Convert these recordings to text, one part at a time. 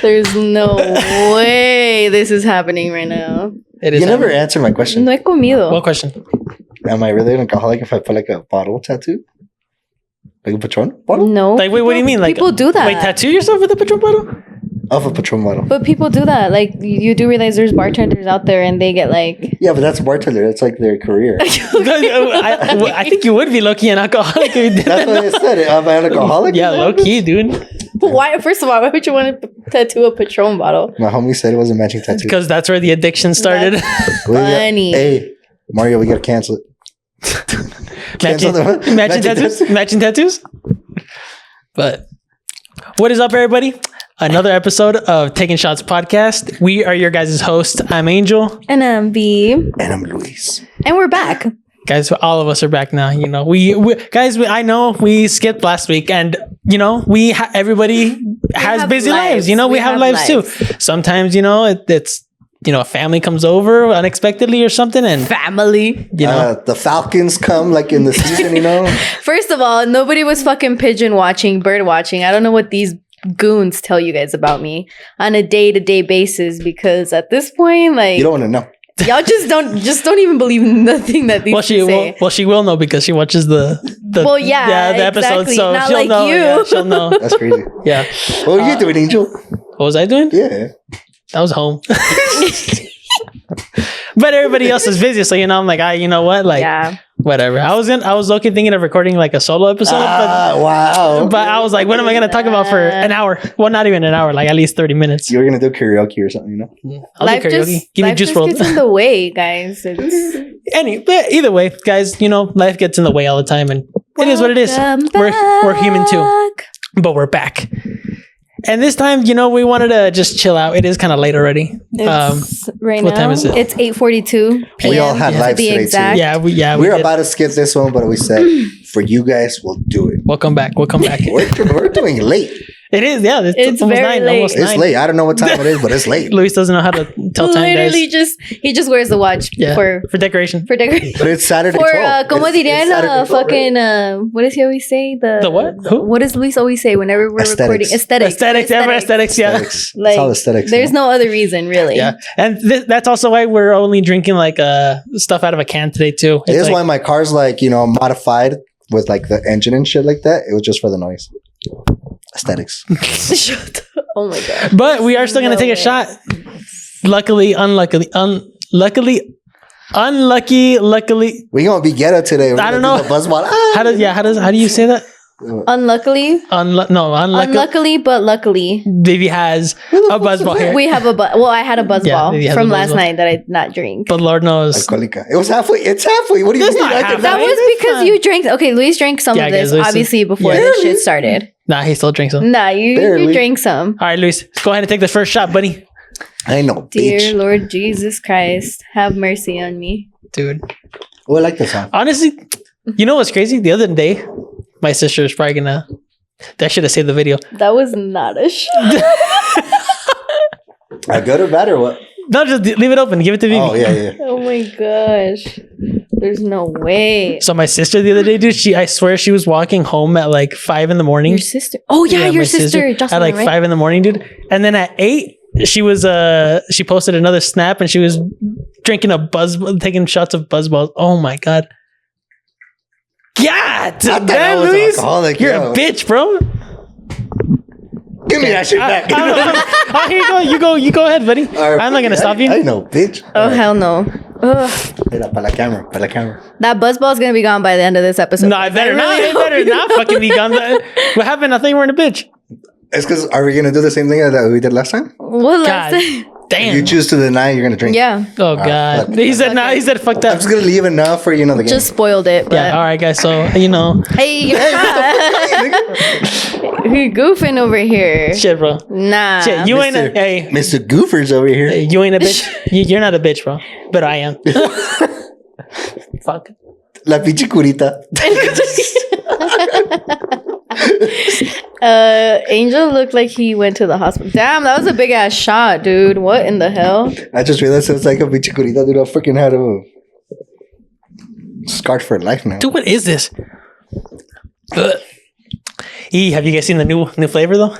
There's no way this is happening right now. It is. You never answered my question. No he comido. What question? Am I really an alcoholic if I put like a bottle tattoo? Like a Patron bottle? No. Like, wait, what do you mean? Like, people do that. Wait, tattoo yourself with a Patron bottle? Of a Patron bottle. But people do that. Like, you do realize there's bartenders out there and they get like... Yeah, but that's a bartender. That's like their career. I think you would be low-key an alcoholic if you did That's what I said. Am I an alcoholic? Yeah, low-key, dude. Why? First of all, why would you want to tattoo a Patron bottle? My homie said it was a matching tattoo. Because that's where the addiction started. Funny. Hey, Mario, we gotta cancel it. Matching tattoos. But what is up, everybody? Another episode of Taking Shots podcast. We are your guys' hosts. I'm Angel. And I'm B. And I'm Luis. And we're back. Guys, all of us are back now. You know, I know we skipped last week, and you know, everybody has busy lives. You know, we have lives too. Sometimes, you know, it's a family comes over unexpectedly or something, and family. You know, the Falcons come like in the season. You know. First of all, nobody was fucking pigeon watching, bird watching. I don't know what these goons tell you guys about me on a day-to-day basis, because at this point, like, you don't want to know. Y'all just don't even believe nothing that these say. Well, she will know because she watches the episode, so not she'll like know. You. Yeah, she'll know. That's crazy. Yeah. What were you doing, Angel? What was I doing? Yeah. I was home. But everybody else is busy, so you know, I'm like, you know what, like, whatever. I was looking thinking of recording like a solo episode, wow. But I was like, what am I gonna talk about for an hour? Well, not even an hour, like at least 30 minutes. You were gonna do karaoke or something, you know? I'll do karaoke. Give me Juice WRLD. Life gets in the way, guys. But either way, guys, you know, life gets in the way all the time, and it is what it is. We're human too, but we're back. And this time, you know, we wanted to just chill out. It is kind of late already. Right what now, time is it? It's 8:42 p.m. We all had lives today exact. too. Yeah, we were about to skip this one, but we said for you guys, we'll do it. We'll come back. We're doing it late. It is, yeah. It's almost very 9. late. Almost 9. It's late. I don't know what time it is, but it's late. Luis doesn't know how to tell time, guys. Literally, he just wears the watch for decoration. For decoration. But it's Saturday. For 12. como dirían fucking right? what does he always say? The what? Who? What does Luis always say whenever we're recording? Aesthetics. Yeah. Like, it's all aesthetics. There's no other reason, really. Yeah, and that's also why we're only drinking like stuff out of a can today too. It is why my car's like, you know, modified with like the engine and shit like that. It was just for the noise. Aesthetics. Shut up. Oh my god. But we are still gonna take a shot. Luckily. We gonna be ghetto today. I don't know. How do you say that? Unluckily. Unluckily, but luckily. Vivi has a buzzball here. We have I had a buzzball from last night that I did not drink. But Lord knows. It was halfway. It's halfway. What do you mean? That was because you drank. Okay, Luis drank some of this, obviously, before this shit started. Nah, he still drinks some. Nah, you drank some. All right, Luis, go ahead and take the first shot, buddy. I know, Dear bitch. Lord Jesus Christ, have mercy on me. Dude. Oh, I like this song. Honestly, you know what's crazy? The other day, my sister is probably gonna... I should have saved the video. That was not a shot. Good or bad or what? No, just leave it open. Give it to Vivi. Oh, yeah. Oh my gosh. There's no way. So my sister the other day, dude, I swear she was walking home at like 5 a.m. Your sister? Oh yeah, your sister. Jocelyn, at like 5 a.m, dude. And then at 8, she was she posted another snap and she was drinking taking shots of buzzballs. Oh my god. God damn, Luis, you're a bitch, bro. Give me that shit back. Here you go. You go ahead, buddy. Right, I'm not gonna stop you. I know, bitch. Oh hell no. Para la camera. That buzzball is gonna be gone by the end of this episode. No, it better not. It better not fucking be gone. What happened? I thought you weren't a bitch. It's because are we gonna do the same thing that we did last time? What last time? Damn. If you choose to deny, you're gonna drink. Yeah. Oh god. He said no. He said fuck that. I'm just gonna leave enough for the game. Just spoiled it. But. Yeah. All right, guys. So you know. Hey, you're he goofing over here. Shit, bro. Nah. Shit, you ain't a Mr. Goofers over here. Hey, you ain't a bitch. You're not a bitch, bro. But I am. Fuck. La pinche curita. Angel looked like he went to the hospital. Damn, that was a big ass shot, dude. What in the hell? I just realized it was like a pinche curita, dude. I freaking had a scarred for life now. Dude, what is this? Have you guys seen the new flavor though?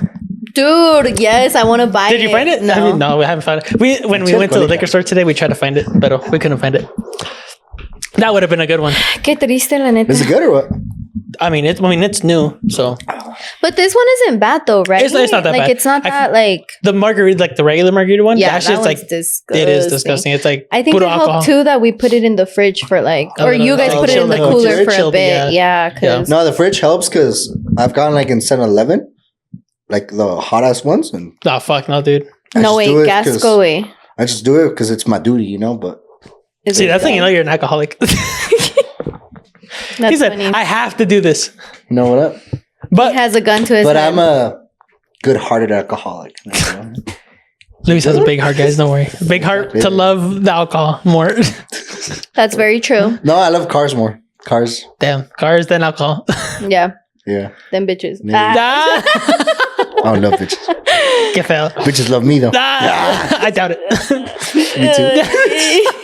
Dude, yes, I want to buy it. Did you find it? No. No, we haven't found it. When we went to the liquor store today, we tried to find it, but we couldn't find it. That would have been a good one. Qué triste, la neta. Is it good or what? I mean, it's new, so. But this one isn't bad though, right? It's not that like, bad. It's not that like the margarita, like the regular margarita one. Yeah, that shit's like disgusting. it is disgusting. It's like I think it helped too that we put it in the fridge for like, or you guys put it in the cooler for a bit. Yeah, because no, the fridge helps because I've gone like in 7-Eleven, like the hot ass ones, and oh fuck no, dude. No way, gas go away. I just do it because it's my duty, you know. But see, that's when you know you're an alcoholic. That's he said, funny. "I have to do this." you know what up? But he has a gun to his But head. I'm a good-hearted alcoholic. You know? Luis has a big heart, guys. Don't worry, big heart to love the alcohol more. That's very true. No, I love cars more. Cars. Damn, cars than alcohol. Yeah, Yeah. them bitches. Maybe. Ah. I don't love bitches. Get fell. Bitches love me though. I doubt it. Me too.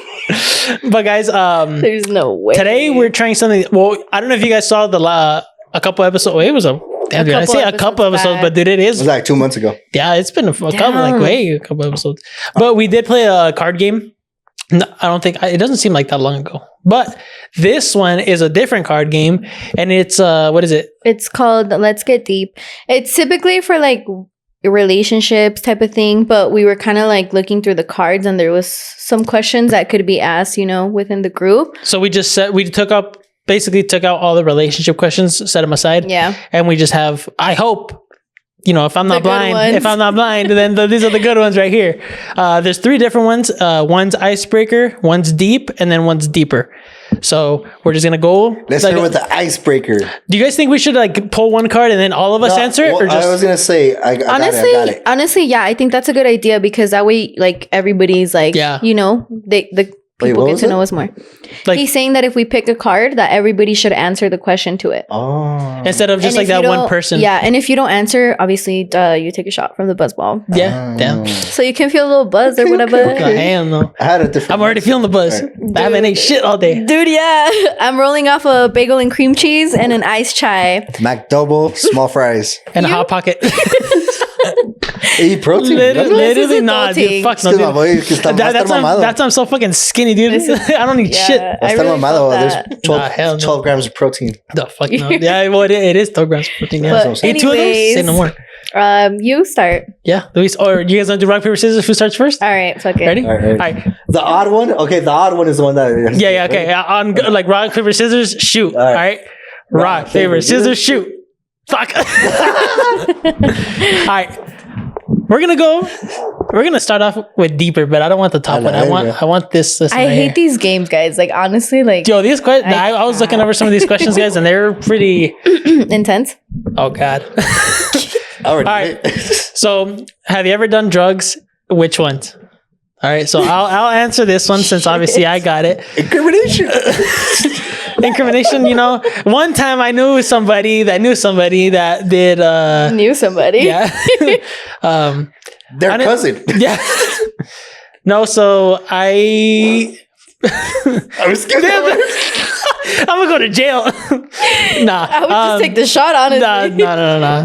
But guys, There's no way. today we're trying something. Well, I don't know if you guys saw a couple episodes. Wait, it was a. Damn, dude, I say a couple episodes, but dude, it It was is. like 2 months ago. Yeah, it's been a couple, Damn. a couple episodes. But we did play a card game. No, I don't think it doesn't seem like that long ago. But this one is a different card game, and it's what is it? It's called Let's Get Deep. It's typically for like relationships type of thing, but we were kind of like looking through the cards, and there was some questions that could be asked, you know, within the group. So we just took out all the relationship questions, set them aside. Yeah. And we just have, I hope, you know, if I'm not The good blind, then these are the good ones right here. There's 3 different ones. One's icebreaker, one's deep, and then one's deeper. So we're just gonna go. Let's like, start with the icebreaker. do you guys think we should like pull one card and then all of us answer it, well, or just? I was gonna say, I got it. Honestly, yeah, I think that's a good idea because that way, like everybody's like, Yeah. you know, the people what get was to it? know us more. Like- He's saying that if we pick a card, that everybody should answer the question to it. Oh. Instead of just And like if you that one don't- person. Yeah, and if you don't answer, obviously, you take a shot from the buzz ball, Yeah. Damn. so you can feel a little buzz or whatever. No, hell no. I had a different. I'm already feeling the buzz. I haven't ate shit all day. Dude, yeah, I'm rolling off a bagel and cream cheese and an iced chai. McDouble, small fries. And a hot pocket. Eat protein. Literally is not, dude. adulting. Fuck Es no, que dude. no voy, que está, va a estar mamado. That's why I'm so fucking skinny, dude. I don't need shit. Yeah, Va a I estar really mamado. felt There's that. 12, Nah, hell no. 12 grams of protein. The fuck no. Yeah, well, it is 12 grams of protein. Yeah. But Eat 2 of those, say anyways, no more. You start. Yeah, Luis. Or you guys want to do rock, paper, scissors? Who starts first? All right, fuck it. Ready? All right. All right. The odd one? Okay, the odd one is the one that... Yeah, okay. On like rock, paper, scissors, shoot. All All right. right. Rock, paper, scissors, shoot. Fuck. All right. We're gonna start off with deeper, but I don't want the top one. I want this I right hate here. these games, guys. Like honestly, like Yo, these questions. I was looking over some of these questions, guys, and they're pretty. intense. Oh God. All right. All right. So, have you ever done drugs? Which ones? All right. So I'll answer this one since obviously I got it. Incrimination. Incrimination. You know, one time I knew somebody that did. Knew somebody. Yeah. Their I didn't- cousin. Yeah. No. So I was scared. I'm gonna go to jail. Nah. I would just take the shot, honestly.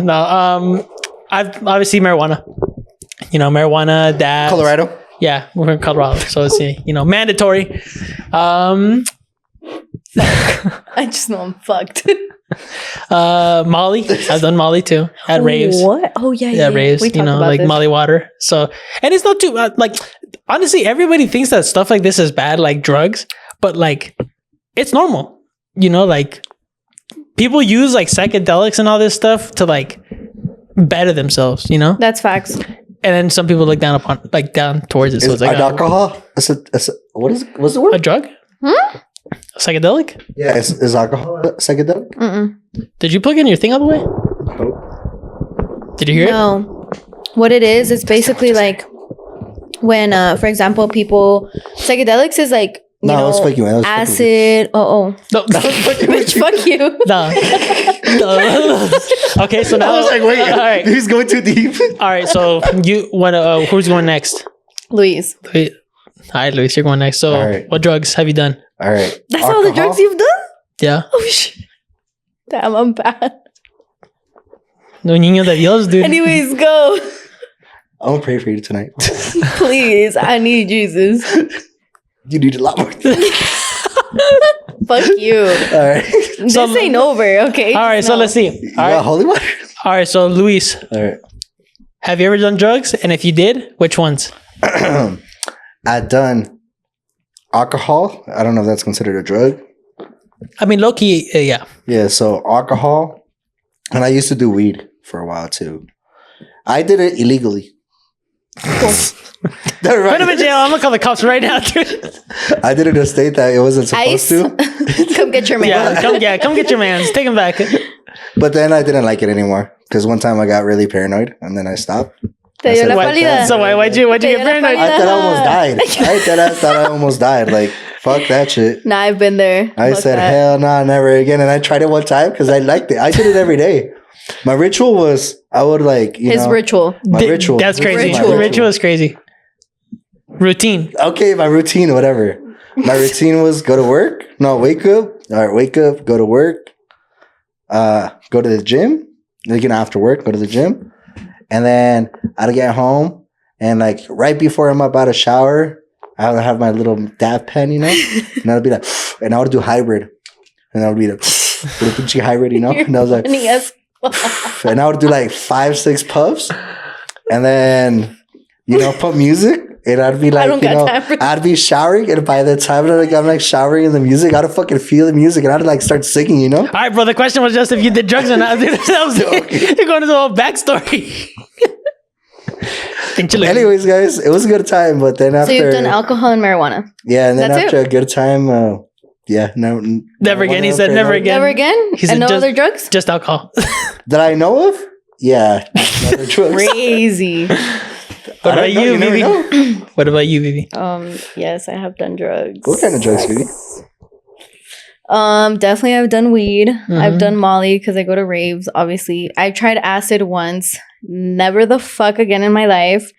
No. I've obviously marijuana. You know, marijuana. That Colorado. Yeah, we're in Colorado, so it's mandatory. I just know I'm fucked. Molly. I've done Molly too at raves. What? Oh yeah, Yeah, raves. We You talked know, about like this. Molly water. So, and it's not too like. Honestly, everybody thinks that stuff like this is bad, like drugs, but like it's normal. You know, like people use like psychedelics and all this stuff to like better themselves. You know, That's facts. and then some people look down towards it. So Is it's like alcohol? What is it? What's the word? a drug, a psychedelic. Yeah, is alcohol a psychedelic? Mm-mm. Did you plug in your thing all the way? Did you hear it? No. What it is, it's basically like when, for example, psychedelics is like, you No, know, let's fuck you, man. Let's fuck acid. Oh, No. bitch, fuck you. No. Okay, so now I was like, wait, all right, he's going too deep. all right. So you want to? Who's going next? Louise. Wait. All right, Luis, you're going next. So, All right. what drugs have you done? All right. That's all the Alcohol? drugs you've done? Yeah. Oh, shit. Damn, I'm bad. No niño de Dios, dude. Anyways, go. I'm gonna pray for you tonight. Please, I need Jesus. You need a lot more. Fuck you. All right. This ain't over, okay? All right, so let's see. You All got right, holy water? all right. So Luis, All right. have you ever done drugs? And if you did, which ones? I've done alcohol. I don't know if that's considered a drug. I mean, low key, yeah. Yeah, so alcohol. And I used to do weed for a while too. I did it illegally. Put him in jail. I'm gonna call the cops right now, dude. I did it in a state that it wasn't supposed to. Come get your man. Come get your man's. Take him back. But then I didn't like it anymore. Because one time I got really paranoid and then I stopped. Te dio la Why- pálida. So why'd you Te get dio la paranoid? I thought I almost pálida. died. I thought I almost died. Like, fuck that shit. Nah, I've been there. I Fuck said, that. hell no, never again. And I tried it one time because I liked it. I did it every day. My ritual was, I would like, His ritual. My ritual. That's crazy. Ritual. Ritual is crazy. Routine. Okay, my routine, whatever. My routine was go to work. No, wake up. All right, wake up, go to work. Go to the gym. Again, after work, go to the gym. And then I'd get home. And like right before I'm about to shower, I would have my little dab pen, and I'd be like, and I would do hybrid. And I would be like, with a pinche hybrid, And I was like, Yes. and I would do like 5-6 puffs. And then, put music. And I'd be like, don't got time for I'd be showering. And by the time I'm like showering in the music, I'd fucking feel the music. And I'd like start singing, All right, bro. The question was just if you did drugs or not. Dude, that was You're going to the whole backstory. Anyways, guys, it was a good time. But then after. So you've done alcohol and marijuana. Yeah. And then That's after a good time, Never again. He said never again. Never again? He said And no just- other drugs? Just alcohol. That I know of? Yeah. Never drugs. Crazy. What about you, never Vivi? know. What about you, Vivi? Yes, I have done drugs. What kind of drugs, Vivi? Definitely I've done weed. Mm-hmm. I've done Molly because I go to raves, obviously. I tried acid once. Never the fuck again in my life.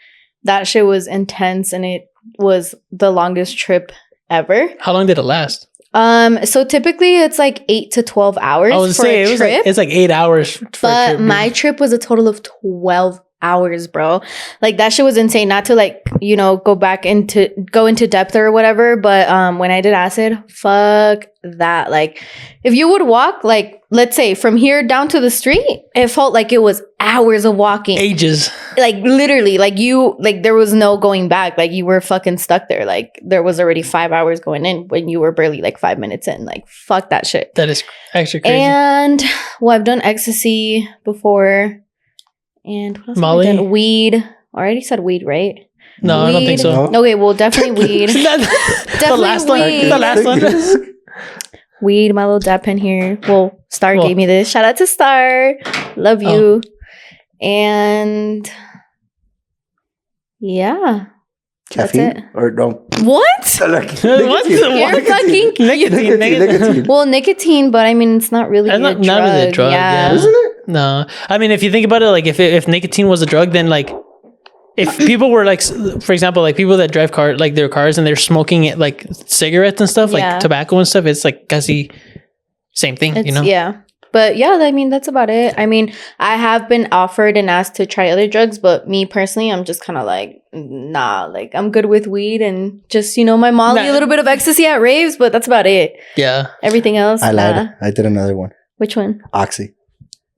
That shit was intense and it was the longest trip ever. How long did it last? So typically it's like 8 to 12 hours I was for saying a trip. it's like 8 hours. For a But trip, my trip was a total of 12 hours, bro. Like that shit was insane. Not to like, go into depth or whatever. But when I did acid, fuck that. Like if you would walk, like let's say from here down to the street, it felt like it was hours of walking. ages. Like literally, like there was no going back. Like you were fucking stuck there. Like there was already 5 hours going in when you were barely like 5 minutes in. Like fuck that shit. That is actually crazy. And I've done ecstasy before. And what else have I Molly? done? Weed. I already said weed, right? No, I don't think so. No. Okay, well, definitely weed. The last one. weed. The last one. Weed, my little dab pen here. Well, Star Cool. gave me this. Shout out to Star. Love you. And yeah. Caffeine? That's it. Or no? What? What? You're fucking... Nicotine. Well, nicotine, but I mean, it's not really It's a not- drug. not really a drug, yeah. Isn't it? No, I mean, if you think about it, like if nicotine was a drug, then like if people were like, for example, like people that drive their cars and they're smoking it like cigarettes and stuff, Yeah. like tobacco and stuff, it's like casi same thing, It's, Yeah. But yeah, I mean, that's about it. I mean, I have been offered and asked to try other drugs, but me personally, I'm just kind of like, nah, like I'm good with weed and just, my Molly, a little bit of ecstasy at raves, but that's about it. Yeah. Everything else, I nah. lied. I did another one. Which one? Oxy.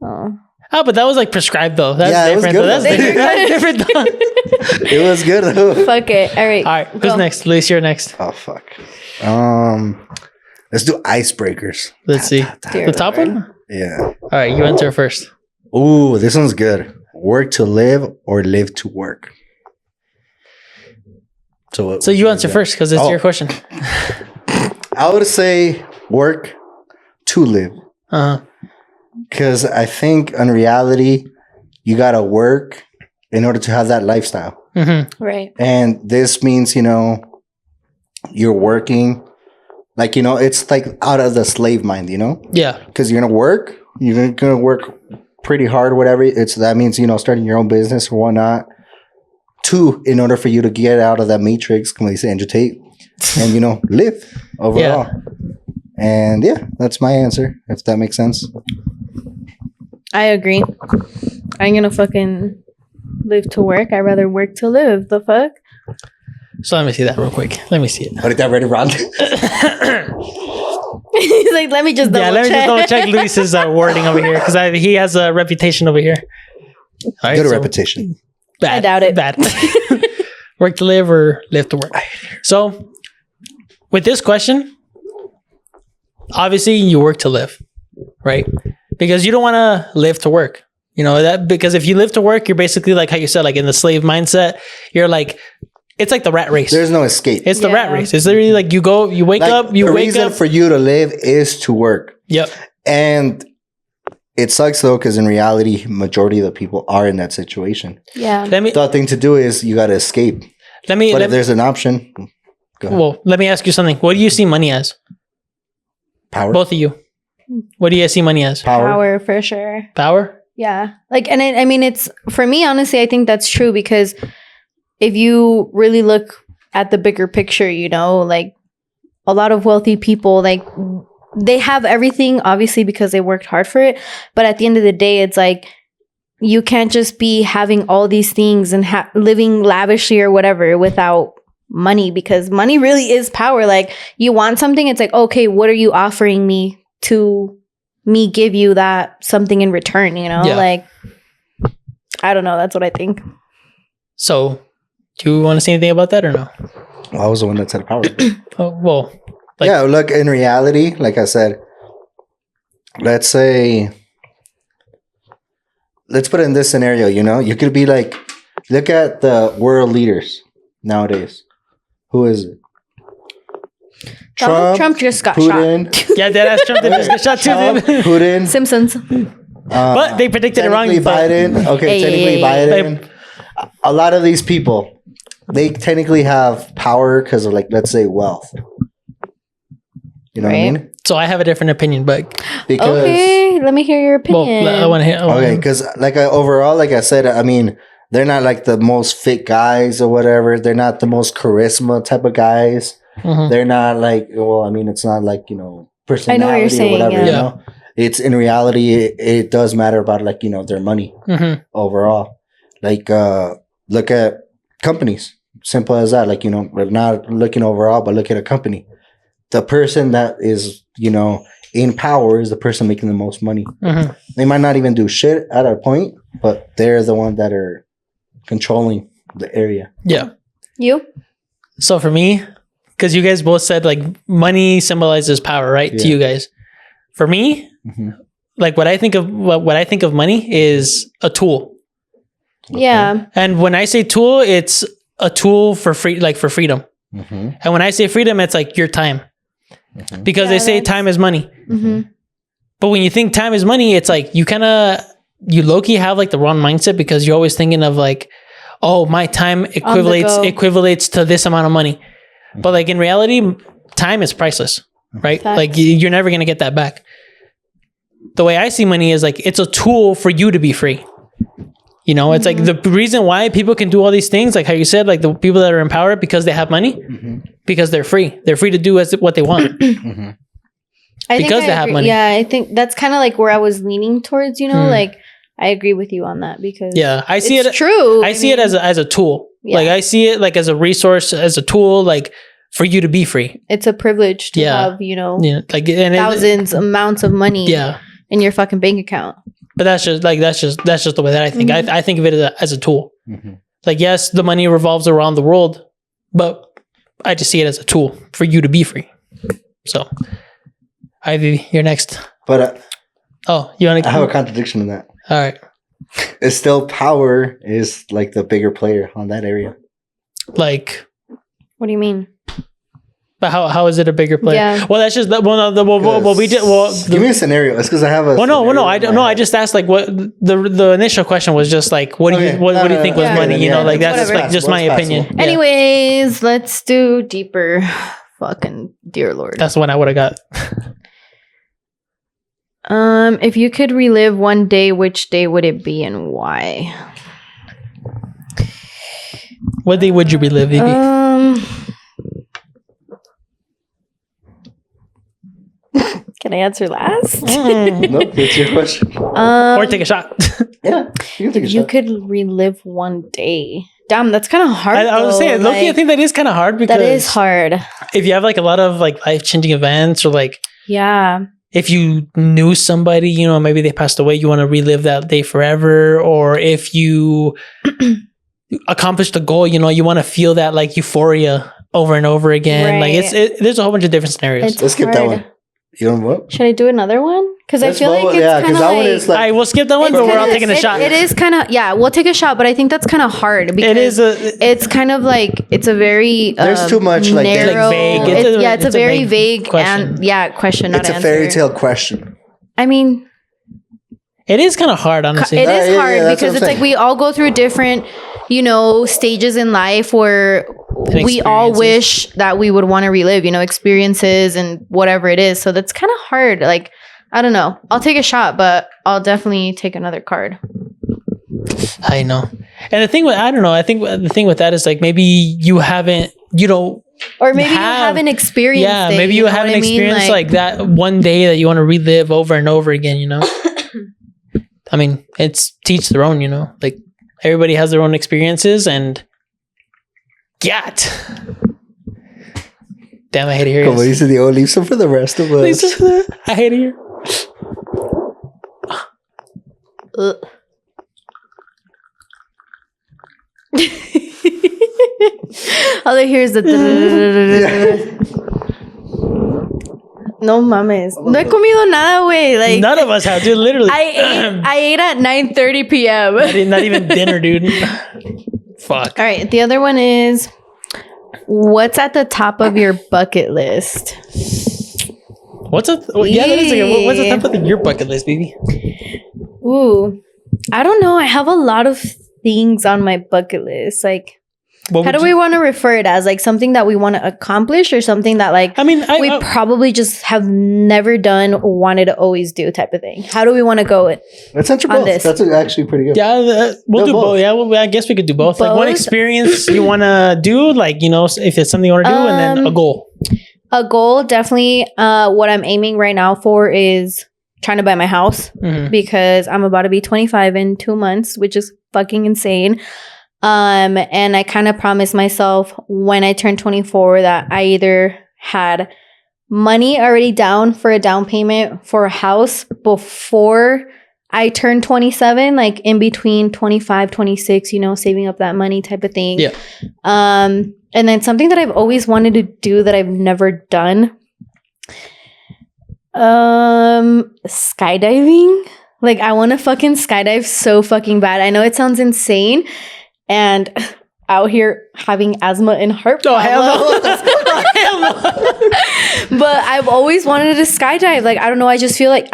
Oh. Oh, but that was like prescribed though. That's Yeah, it was different. good, Though. That's though. different. That's different though. It was good though. Fuck it. All right. All right, who's go. next? Luis, you're next. Oh fuck. Let's do icebreakers. Let's see. Dear The top Lord. one? Yeah. All right, you enter first. Ooh, this one's good. Work to live or live to work. So So you answer first because it's Oh. your question. I would say work to live. Uh-huh. Because I think in reality, you gotta work in order to have that lifestyle. Mm-hmm. Right. And this means, you're working like, it's like out of the slave mind, Yeah. because you're gonna work pretty hard, whatever. That means, starting your own business or whatnot. Two, in order for you to get out of that matrix, como dice Andrew Tate, and, live overall. And yeah, that's my answer, if that makes sense. I agree. I ain't gonna fucking live to work. I'd rather work to live. The fuck? So let me see that real quick. Let me see it. Ahorita ready, Ron? He's like, let me just double Let me just check. double check Luis's wording over here because he has a reputation over here. All right, Good so repetition. Bad. I doubt it. Bad. Work to live or live to work. So with this question, obviously you work to live, right? Because you don't want to live to work. You know that because if you live to work, you're basically like how you said, like in the slave mindset. You're like, it's like the rat race. There's no escape. It's the rat race. It's literally like you wake up. The reason for you to live is to work. Yep. And it sucks though, because in reality, majority of the people are in that situation. Yeah. The thing to do is you got to escape. But if there's an option, go ahead. Well, let me ask you something. What do you see money as? Power. Both of you. What do you see money as? Power for sure. Power? Yeah. Like, and I mean, it's for me, honestly, I think that's true because if you really look at the bigger picture, you know, like a lot of wealthy people, like they have everything obviously because they worked hard for it. But at the end of the day, it's like you can't just be having all these things and living lavishly or whatever without money, because money really is power. Like you want something, it's like, okay, what are you offering me to me give you that something in return, you know? Yeah. Like, I don't know. That's what I think. So, do you want to say anything about that or no? Well, I was the one that said power. Oh, well, like, yeah, look, in reality, like I said, let's put it in this scenario, you know? You could be like, look at the world leaders nowadays. Who is it? Trump just got Putin, shot. yeah, that's Trump that just got shot Trump, too. Putin. Simpsons. But they predicted it wrong. Technically Biden. Okay, technically Biden. A lot of these people, they technically have power because of, like, let's say, wealth. You know what I mean? So I have a different opinion, but Because Okay, let me hear your opinion. well, I want to hear. okay, because overall, like I said, I mean, they're not like the most fit guys or whatever. They're not the most charisma type of guys. Mhm. They're not like, well, I mean, it's not like, you know, personality I know what you're saying, or whatever. yeah. You know, it's in reality, it does matter about, like, you know, their money Mhm. overall. Like, look at companies. Simple as that. Like, you know, we're not looking overall, but look at a company. The person that is, you know, in power is the person making the most money. Mhm. They might not even do shit at a point, but they're the one that are controlling the area. Yeah. You? So for me, because you guys both said like money symbolizes power, right? To Yeah. you guys. For me, like what I think of money is a tool. Yeah. And when I say tool, it's a tool for free, like for freedom. Mm-hmm. And when I say freedom, it's like your time. Because they say time is money. Mm-hmm. But when you think time is money, it's like you low-key have like the wrong mindset because you're always thinking of like, oh, my time equivalates to this amount of money. But like in reality, time is priceless, right? Facts. Like you're never going to get that back. The way I see money is like, it's a tool for you to be free. You know, it's like the reason why people can do all these things, like how you said, like the people that are in power because they have money, because they're free. They're free to do what they want. I Because they have agree. money. Yeah, I think that's kind of like where I was leaning towards, you know, like I agree with you on that because I see it's it true. I see it as a tool. Yeah. Like I see it like as a resource, as a tool, like for you to be free. It's a privilege to Yeah. have, you know, Like and thousands amounts of money yeah. in your fucking bank account. But that's just the way that I think. I think of it as a tool. Like yes, the money revolves around the world, but I just see it as a tool for you to be free. So, Ivy, you're next. But You want to? I have a contradiction in that. All right. It's still power is like the bigger player on that area. Like, What do you mean? but how is it a bigger player? Yeah. Well, that's just we did. Give me a scenario. It's because I have a. No. I don't know. I just asked like what the initial question was just like what do you think was Yeah. money? You know, like that's Whatever. like just my opinion. Yeah. Anyways, let's do deeper. Fucking dear Lord. That's the one I would have got. If you could relive one day, which day would it be and why? What day would you relive, Vivi? Can I answer last? Nope, it's your question. Or take a shot. Yeah, you can take a You shot. could relive one day. Damn, that's kind of hard. I was saying, Loki, I think that is kind of hard because that is hard. if you have like a lot of like life-changing events or like Yeah. if you knew somebody, you know, maybe they passed away, you want to relive that day forever. Or if you accomplished a goal, you know, you want to feel that like euphoria over and over again. Right. Like there's a whole bunch of different scenarios. Let's skip that one. You don't what? Should I do another one? Because I feel like it's kind of that one like... is like I will skip that one, but we're all taking a shot. It is kind of... Yeah, we'll take a shot, but I think that's kind of hard. Because It is it's kind of like... It's a very... There's too much, like, narrow... vague. It's a very vague question. question, not it's a answer. fairy tale question. I mean... It is kind of hard, honestly. It is Yeah, hard that's because what it's I'm like we all go through different, you know, stages in life where we all wish that we would want to relive, you know, experiences and whatever it is. So that's kind of hard. Like, I don't know. I'll take a shot, but I'll definitely take another card. I know. And the thing with, I don't know, I think the thing with that is like maybe you haven't, you know, or maybe you haven't experienced yeah, it, maybe you haven't experienced like that one day that you want to relive over and over again, you know? I mean, it's teach their own, you know? Like everybody has their own experiences and damn, I hate to hear Como this. dice Diego, leave some for the rest of us. I hate to hear. All I hear is the... No mames. No he comido nada, güey. Like, None of us have, dude. Literally, I ate at 9:30 p.m. not even dinner, dude. Fuck. All right. The other one is, what's at the top of your bucket list? What's up? Yeah, that is like, what's the top of your bucket list, baby? Ooh, I don't know. I have a lot of things on my bucket list. Like, how do we want to refer it as? Like something that we want to accomplish or something that like we probably just have never done or wanted to always do type of thing? How do we want to go with Let's answer both. That's actually pretty good. Yeah, we'll do both. Yeah, well, I guess we could do both. Like one experience you want to do, like, you know, if it's something you want to do, and then a goal. A goal, definitely. What I'm aiming right now for is trying to buy my house because I'm about to be 25 in 2 months, which is fucking insane. And I kind of promised myself when I turned 24 that I either had money already down for a down payment for a house before I turned 27, like in between 25, 26, you know, saving up that money type of thing. Yeah. And then something that I've always wanted to do that I've never done. Skydiving. Like I want to fucking skydive so fucking bad. I know it sounds insane. And out here having asthma and heart problems. Hell no. But I've always wanted to skydive. Like, I don't know. I just feel like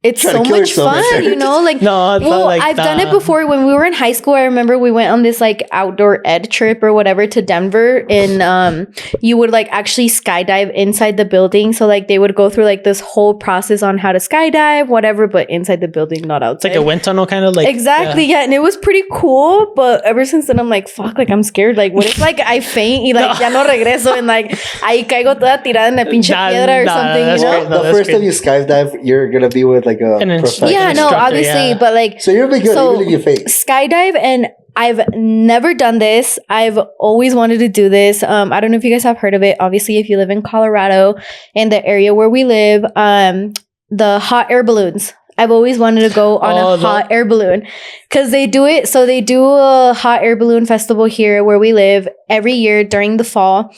it's so much fun, you know? Like, no, well, like I've done it before. When we were in high school, I remember we went on this like outdoor ed trip or whatever to Denver, and you would like actually skydive inside the building. So like they would go through like this whole process on how to skydive, whatever, but inside the building, not outside. It's like a wind tunnel kind of like. Exactly, yeah. And it was pretty cool. But ever since then, I'm like, fuck, like I'm scared. Like, what if like I faint y like ya no regreso and like ahí caigo toda tirada en la pinche piedra or something, you know? The first time you skydive, you're gonna be with like a professional. Yeah, no, obviously, but like, so you'll be good. Even if you faint. Skydive, and I've never done this. I've always wanted to do this. I don't know if you guys have heard of it. Obviously, if you live in Colorado, in the area where we live, the hot air balloons. I've always wanted to go on a hot air balloon because they do it. So they do a hot air balloon festival here where we live every year during the fall.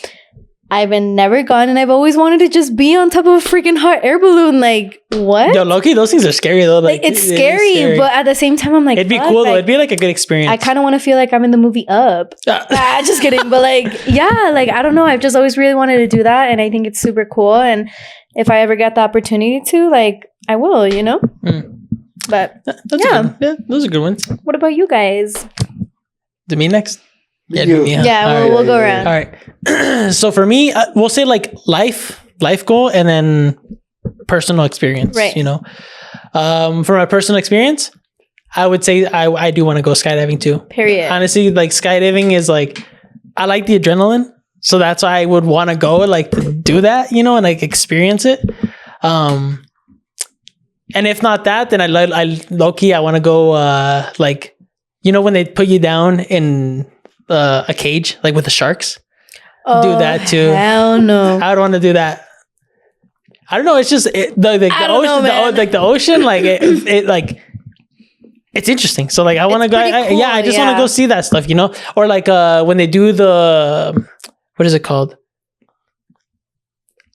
I've never gone, and I've always wanted to just be on top of a freaking hot air balloon. Like, what? Yo, low-key, those things are scary, though. Like, it's scary, but at the same time, I'm like, it'd be cool, though. It'd be like a good experience. I kind of want to feel like I'm in the movie Up. Just kidding. But like, yeah, like, I don't know. I've just always really wanted to do that, and I think it's super cool. And if I ever get the opportunity to, like, I will, you know? But, yeah, those are good ones. What about you guys? To me next? Yeah, we'll go around. All right. So for me, we'll say like life goal and then personal experience, right? You know, for my personal experience, I would say I do want to go skydiving too. Period. Honestly, like skydiving is like, I like the adrenaline. So that's why I would want to go like to do that, you know, and like experience it. And if not that, then I low-key, I want to go, like, you know, when they put you down in a cage, like with the sharks, do that too. Hell no. I would want to do that. I don't know. It's just the ocean, like it like, it's interesting. So like, I want to go. Cool, I just want to go see that stuff, you know, or like, when they do what is it called?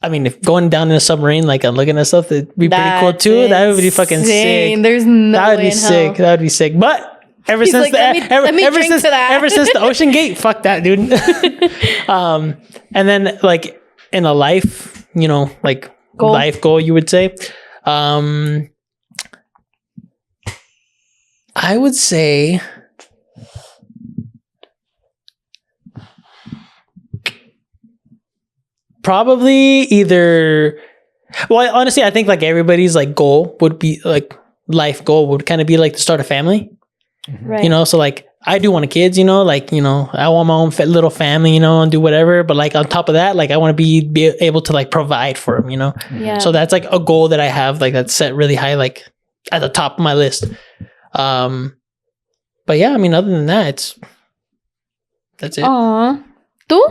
I mean, if going down in a submarine, like I'm looking at stuff, it'd be pretty cool too. That would be fucking sick. There's no That would way be in sick. hell. That would be sick. But ever since ever since the Ocean Gate, fuck that, dude. And then like in a life, you know, like life goal, you would say. I would say probably either, well, honestly, I think like everybody's like goal would be like life goal would kind of be like to start a family, right? You know, so like I do want kids, you know, like, you know, I want my own little family, you know, and do whatever. But like on top of that, like I want to be able to like provide for them, you know. Yeah. So that's like a goal that I have, like that's set really high, like at the top of my list. But yeah, I mean, other than that, that's it. Aww. ¿Tú?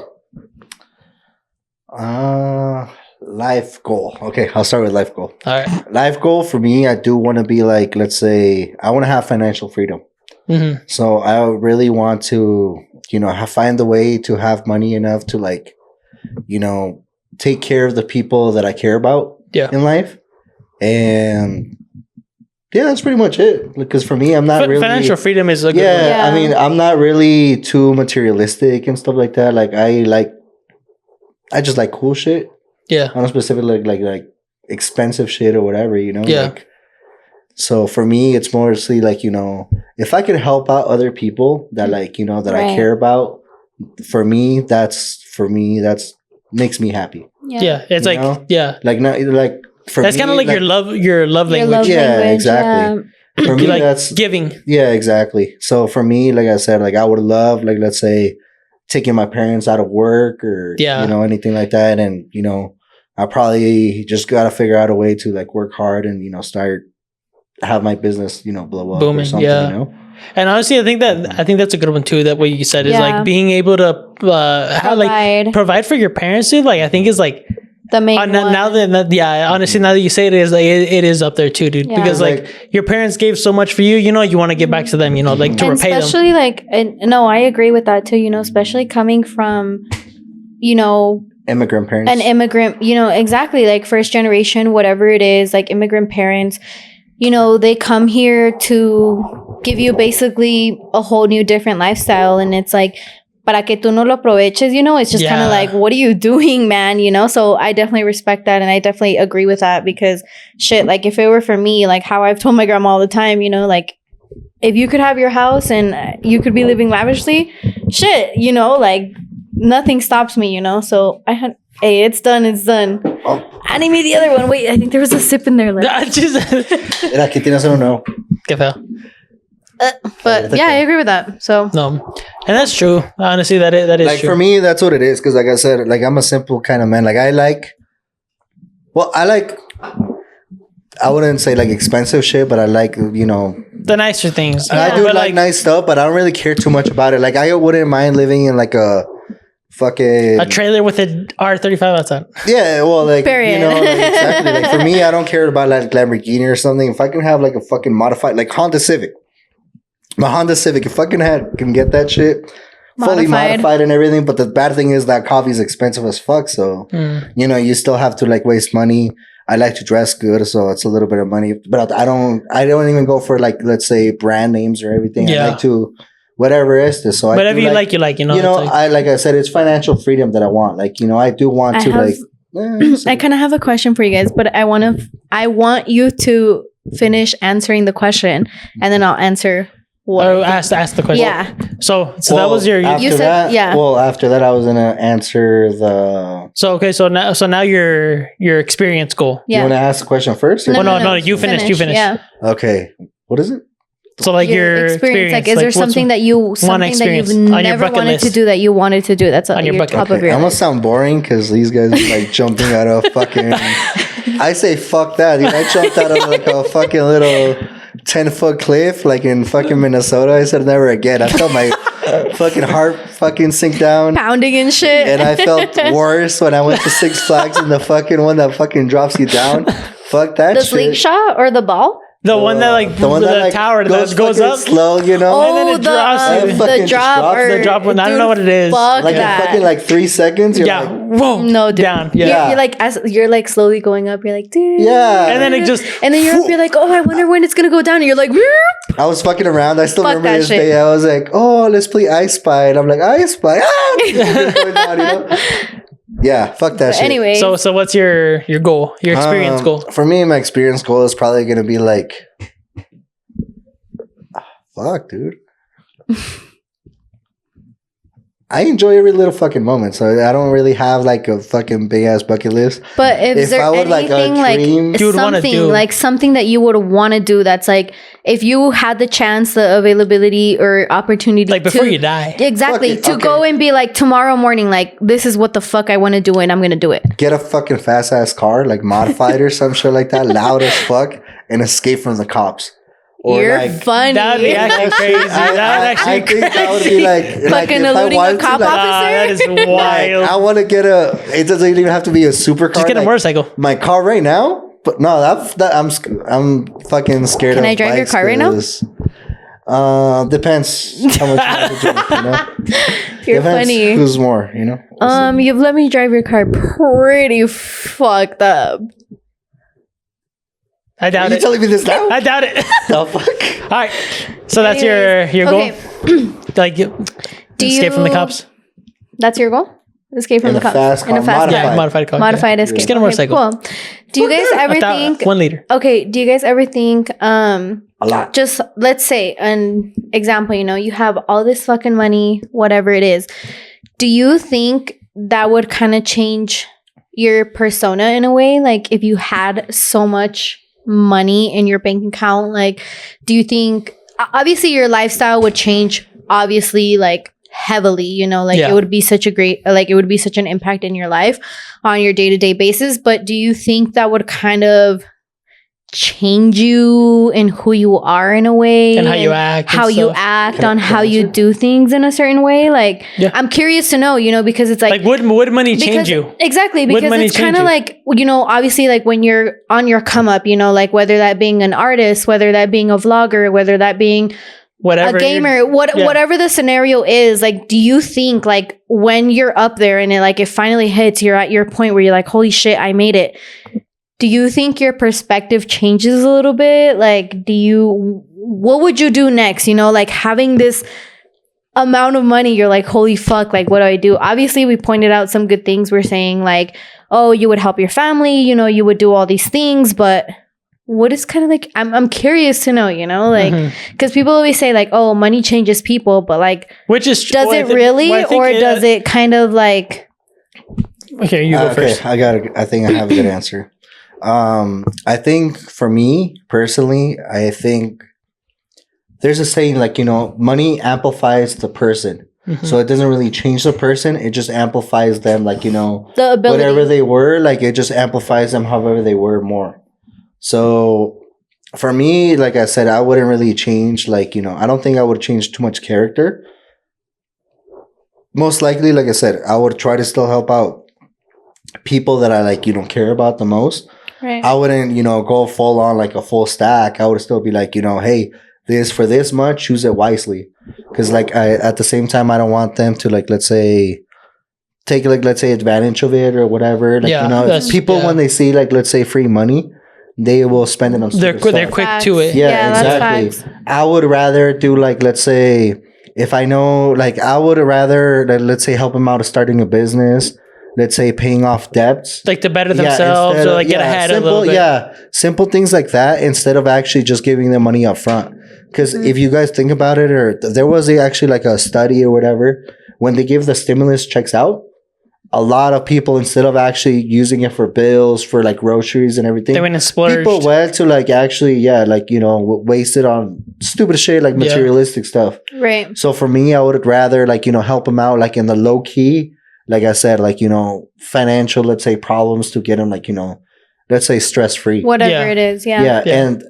Life goal. Okay, I'll start with life goal. All right. Life goal for me, I do want to be like, let's say, I want to have financial freedom. Mm-hmm. So I really want to, you know, find the way to have money enough to like, you know, take care of the people that I care about in life. And yeah, that's pretty much it. Because for me, I'm not really... Financial freedom is a good one. Yeah, I mean, I'm not really too materialistic and stuff like that. Like, I just like cool shit. Yeah. I don't specifically like expensive shit or whatever, you know? Yeah. Like, so for me, it's mostly like, you know, if I could help out other people that like, you know, that I care about, for me, that's makes me happy. Yeah. It's like, know? yeah. Like, not like, for that's kind of like your love language. Yeah, exactly. Yeah. For me, like that's giving. Yeah, exactly. So for me, like I said, like I would love, like, let's say, taking my parents out of work or, you know, anything like that. And, you know, I probably just got to figure out a way to like work hard and, you know, have my business, you know, blow up or something, you know? And honestly, I think that's a good one too. That what you said is like being able to provide for your parents too. Like I think is like the main one. Honestly, now that you say it is like it is up there too, dude. Yeah. Because like your parents gave so much for you, you know, you want to give back to them, you know, like to repay them. Especially like, no, I agree with that too. You know, especially coming from, you know, immigrant parents, an immigrant, you know, exactly, like first generation, whatever it is, like immigrant parents. You know, they come here to give you basically a whole new different lifestyle, and it's like, para que tú no lo aproveches, you know, it's just kind of like, what are you doing, man? You know, so I definitely respect that, and I definitely agree with that because shit, like if it were for me, like how I've told my grandma all the time, you know, like if you could have your house and you could be living lavishly, shit, you know, like nothing stops me, you know. So hey, it's done. Oh. I need me the other one. Wait, I think there was a sip in there. Like. Era que tienes uno. Qué feo. But yeah, I agree with that. So no, and that's true. Honestly, that is like true. For me, that's what it is. Because like I said, like I'm a simple kind of man. Like I wouldn't say like expensive shit, but I like, you know, the nicer things. Yeah. I do like nice stuff, but I don't really care too much about it. Like I wouldn't mind living in like a trailer with an R35 outside. Yeah, well, like, period. You know, like, exactly. Like for me, I don't care about like Lamborghini or something. If I can have like a fucking modified, like Honda Civic, my Honda Civic, if I can get that shit fully modified and everything. But the bad thing is that coffee is expensive as fuck. So you know, you still have to like waste money. I like to dress good, so it's a little bit of money. But I don't even go for like, let's say, brand names or everything. Yeah. I like to. Whatever is this, so whatever you like, you know. You know, like I said, it's financial freedom that I want. Like, you know, I do want I kind of have a question for you guys, but I want you to finish answering the question, and then I'll answer. Ask the question. Yeah. So that was your. After you said that, yeah. Well, after that, I was gonna answer the. So now your experience goal. Yeah. You want to ask the question first? No. You finished. Yeah. Okay. What is it? So like your experience, like is there something that you've never wanted to do that you wanted to do? That's on your top of your list. I must sound boring because these guys are like jumping out of fucking I say fuck that, dude. I jumped out of like a fucking little 10-foot cliff, like in fucking Minnesota. I said never again. I felt my fucking heart fucking sink down, pounding and shit. and I felt worse when I went to Six Flags and the fucking one that fucking drops you down. Fuck that the shit. slingshot or the ball? The one that like the tower that goes up slow, you know. Oh, and then it drops. the drop or the drop one. I don't know what it is. Fuck Like that. in fucking like 3 seconds. You're like, whoa, no, dude. down. Yeah. You're like you're like slowly going up. You're like, dude. yeah. And then it just And then you're like, oh, I wonder when it's gonna go down. And you're like, "Whoop." I was fucking around. I still Fuck remember that this shit. day. I was like, oh, let's play I Spy. And I'm like, I Spy. Ah! Going down, you know? Yeah, fuck that But shit. anyway, so what's your goal? Your experience goal? For me, my experience goal is probably going to be like, fuck, dude. I enjoy every little fucking moment, so I don't really have like a fucking big ass bucket list. but if there I would, like, anything like You would wanna do. something like something that you would want to do that's like if you had the chance, the availability or opportunity, Like before to, you die. exactly, Fuck it, to okay. go and be like tomorrow morning, like this is what the fuck I want to do and I'm gonna do it. Get a fucking fast ass car, like modified or some shit like that, loud as fuck, and escape from the cops. Or You're like, funny. That'd be actually crazy. That would I actually think that would be like Fucking if I eluding a wanted to, cop like, officer? that is like, wild. I want to get it doesn't even have to be a supercar. Just get a like, motorcycle. My car right now, but no, I'm fucking scared. Can of I drive your bikes car right now? 'cause, depends how much you want to drink, you know. You're Depends funny. Who's more, you know? You've let me drive your car pretty fucked up. I Are doubt you it. telling me this now? I doubt it. The fuck? All right. So that's your goal? Okay. Like escape from the cops? That's your goal? Escape from In the a cops. fast car, modified. Yeah, modified car. Modified yeah. escape. Just get a motorcycle. Okay, cool. Do you guys ever think 1 liter. okay, do you guys ever think A lot. just let's say an example, you have all this fucking money, whatever it is. Do you think that would kind of change your persona in a way? Like if you had so much money in your bank account, like do you think obviously your lifestyle would change obviously like heavily, like Yeah. it would be such a great like it would be such an impact in your life on your day-to-day basis, but do you think that would kind of change you in who you are in a way And how you act. and how you stuff. act Can I- on can how I you answer? do things in a certain way? Like Yeah. I'm curious to know, because it's Like would money change you? Exactly, Would because money it's kind change of you? like, obviously like when you're on your come up, like whether that being an artist, whether that being a vlogger, whether that being Whatever. a gamer, yeah. whatever the scenario is, like, do you think like when you're up there and it finally hits, you're at your point where you're like, holy shit, I made it. Do you think your perspective changes a little bit? Like, what would you do next? Like having this amount of money, you're like, holy fuck, like, what do I do? Obviously, we pointed out some good things. We're saying like, oh, you would help your family, you would do all these things, but what is kind of like, I'm curious to know, like, because people always say like, oh, money changes people, but like, Which is does it really, or does it kind of like, Okay, you go first. I think I have a good answer. I think for me personally, I think there's a saying like, money amplifies the person. Mhm. So it doesn't really change the person. It just amplifies them, like, the ability? whatever they were, like it just amplifies them however they were more. So for me, like I said, I wouldn't really change, like, I don't think I would change too much character. Most likely, like I said, I would try to still help out people that I like, care about the most. Right. I wouldn't, go full on like a full stack. I would still be like, hey, this for this much, choose it wisely. Because like at the same time, I don't want them to like, let's say, take like, let's say, advantage of it or whatever. Like, that's- people when they see like, let's say, free money, they will spend it on They're stupid they're stuff. quick to it. Yeah, that's exactly. facts. I would rather do like, let's say, if I know, like, I would rather, let's say, help them out of starting a business. Let's say paying off debts. Like to better themselves instead or like get ahead a little bit. Yeah, simple things like that instead of actually just giving them money up front. Because if you guys think about it, or there was actually like a study or whatever, when they give the stimulus checks out, a lot of people, instead of actually using it for bills, for like groceries and everything, They went and splurged. people went to like actually, waste it on stupid shit like materialistic stuff. Right. So for me, I would rather like, help them out like in the low key, like I said, like, financial, let's say, problems to get them like, let's say, stress free. Whatever it is. Yeah. And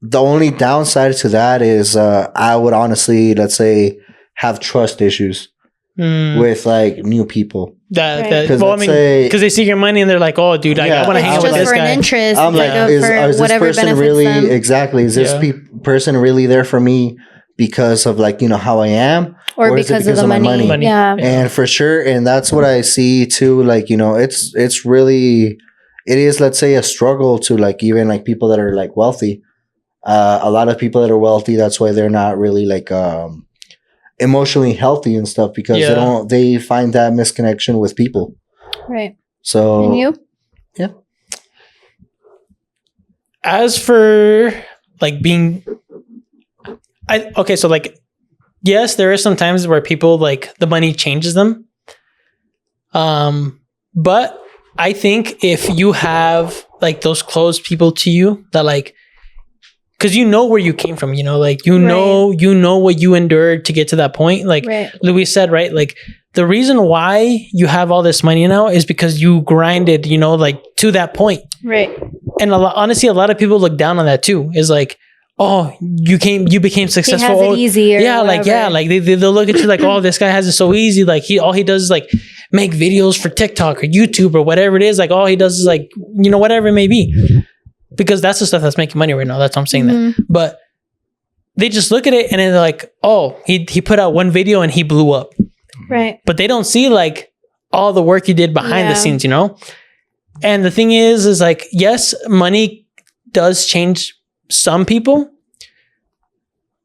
the only downside to that is I would honestly, let's say, have trust issues with like new people. Well, I mean, because they see your money and they're like, "Oh, dude, I want to hang out with this for guy." An interest. I'm like, is this person really Is this person really there for me because of like, you know, how I am, or because of my money? Yeah, and for sure, and that's what I see too. Like, you know, it's really, it is, let's say, a struggle to like even like people that are like wealthy. A lot of people that are wealthy, that's why they're not really like emotionally healthy and stuff, because they find that misconnection with people. Right. So, and you? Yeah. As for like being, so like, yes, there are some times where people like the money changes them. But I think if you have like those close people to you that like, because you know where you came from, you know, like, you know what you endured to get to that point. Like Luis said, right? Like the reason why you have all this money now is because you grinded, you know, like to that point. Right. And honestly, a lot of people look down on that too. Is like, oh, you became successful. He has it easier. Yeah. Like they'll look at you like, oh, this guy has it so easy. Like all he does is like make videos for TikTok or YouTube or whatever it is. Like all he does is like, you know, whatever it may be. Because that's the stuff that's making money right now. That's why I'm saying that. But they just look at it and then they're like, oh, he put out one video and he blew up. Right. But they don't see like all the work you did behind the scenes, you know? And the thing is like, yes, money does change some people.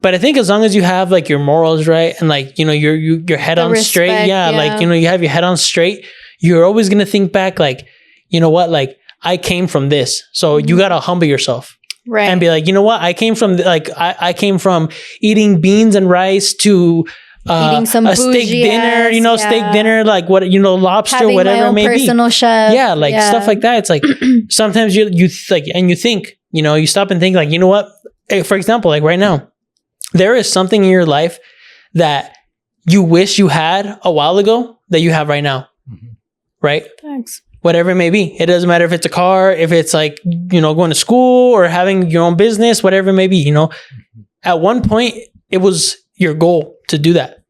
But I think as long as you have like your morals right and like, you know, your head on straight. Yeah. Like, you know, you have your head on straight. You're always going to think back like, you know what, like, I came from this. So you got to humble yourself. Right. And be like, you know what? I came from like, I came from eating beans and rice to eating some a steak dinner, you know, steak dinner, like what, you know, lobster, having whatever my own it may personal be. Chef. Yeah. Like stuff like that. It's like, sometimes you like, and you think, you know, you stop and think like, you know what? For example, like right now, there is something in your life that you wish you had a while ago that you have right now. Right? Thanks. Whatever it may be. It doesn't matter if it's a car, if it's like, you know, going to school or having your own business, whatever it may be, you know. At one point, it was your goal to do that.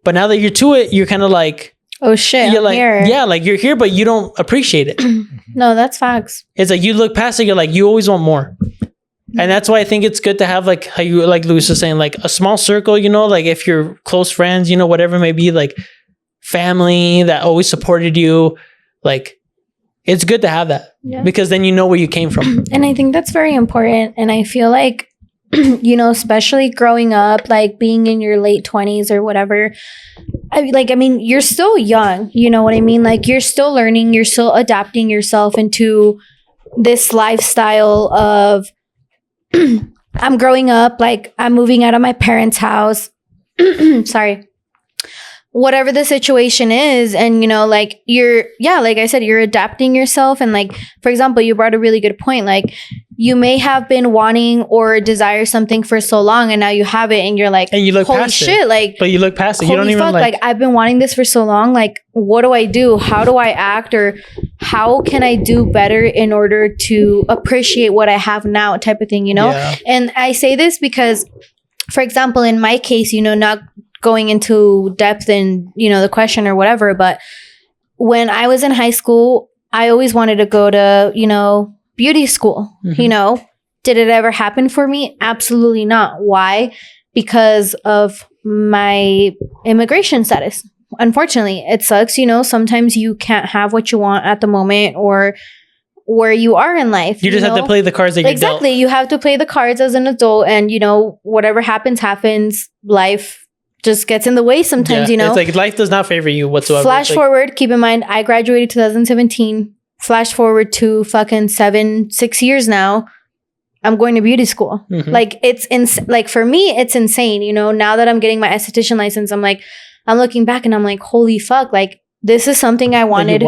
But now that you're to it, you're kind of like, oh shit, you're I'm like, here. Yeah, like you're here, but you don't appreciate it. No, that's facts. It's like you look past it, you're like, you always want more. And that's why I think it's good to have like how you, like Luis was saying, like a small circle, you know, like if you're close friends, you know, whatever it may be, like family that always supported you, like it's good to have that because then you know where you came from. And I think that's very important. And I feel like, you know, especially growing up, like being in your late 20s or whatever, I mean, you're still young, you know what I mean? Like you're still learning, you're still adapting yourself into this lifestyle of, I'm growing up, like I'm moving out of my parents' house. Sorry. Whatever the situation is, and you know, like like I said, you're adapting yourself. And like, for example, you brought a really good point. Like you may have been wanting or desire something for so long and now you have it and you're like, and you look holy past shit, it. Like, but you look past it. You don't even like I've been wanting this for so long. Like, what do I do? How do I act? Or how can I do better in order to appreciate what I have now, type of thing, you know? Yeah. And I say this because, for example, in my case, you know, not going into depth in, you know, the question or whatever, but when I was in high school, I always wanted to go to, you know, beauty school. You know, did it ever happen for me? Absolutely not. Why? Because of my immigration status. Unfortunately, it sucks. You know, sometimes you can't have what you want at the moment or where you are in life. You just have to play the cards that you're dealt. You have to play the cards as an adult, and you know, whatever happens. Life just gets in the way sometimes, you know. It's like life does not favor you whatsoever. Flash forward, keep in mind, I graduated 2017. Flash forward to fucking 6 years now. I'm going to beauty school. Like it's like for me, it's insane. You know, now that I'm getting my esthetician license, I'm like, I'm looking back and I'm like, holy fuck, like this is something I wanted.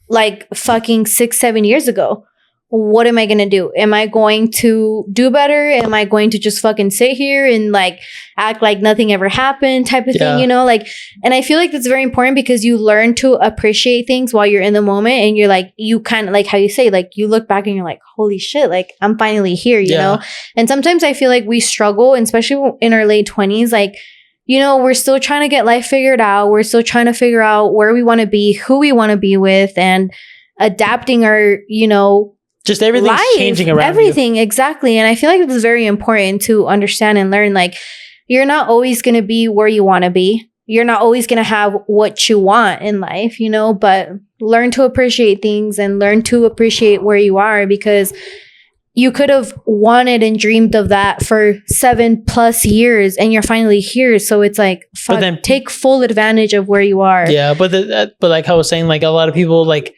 Like fucking 6-7 years ago. what am I going to do? Am I going to do better? Am I going to just fucking sit here and like act like nothing ever happened type of thing, you know? Like, and I feel like that's very important because you learn to appreciate things while you're in the moment, and you're like, you kind of like how you say, like, you look back and you're like, holy shit, like I'm finally here, you know? And sometimes I feel like we struggle, and especially in our late 20s, like, you know, we're still trying to get life figured out. We're still trying to figure out where we want to be, who we want to be with, and adapting our, you know, just everything's life, changing around everything you. Exactly. And I feel like it's very important to understand and learn, like, you're not always going to be where you want to be. You're not always going to have what you want in life, you know, but learn to appreciate things and learn to appreciate where you are, because you could have wanted and dreamed of that for 7+ years and you're finally here. So it's like, fuck, then, take full advantage of where you are. Yeah. But like I was saying, like a lot of people like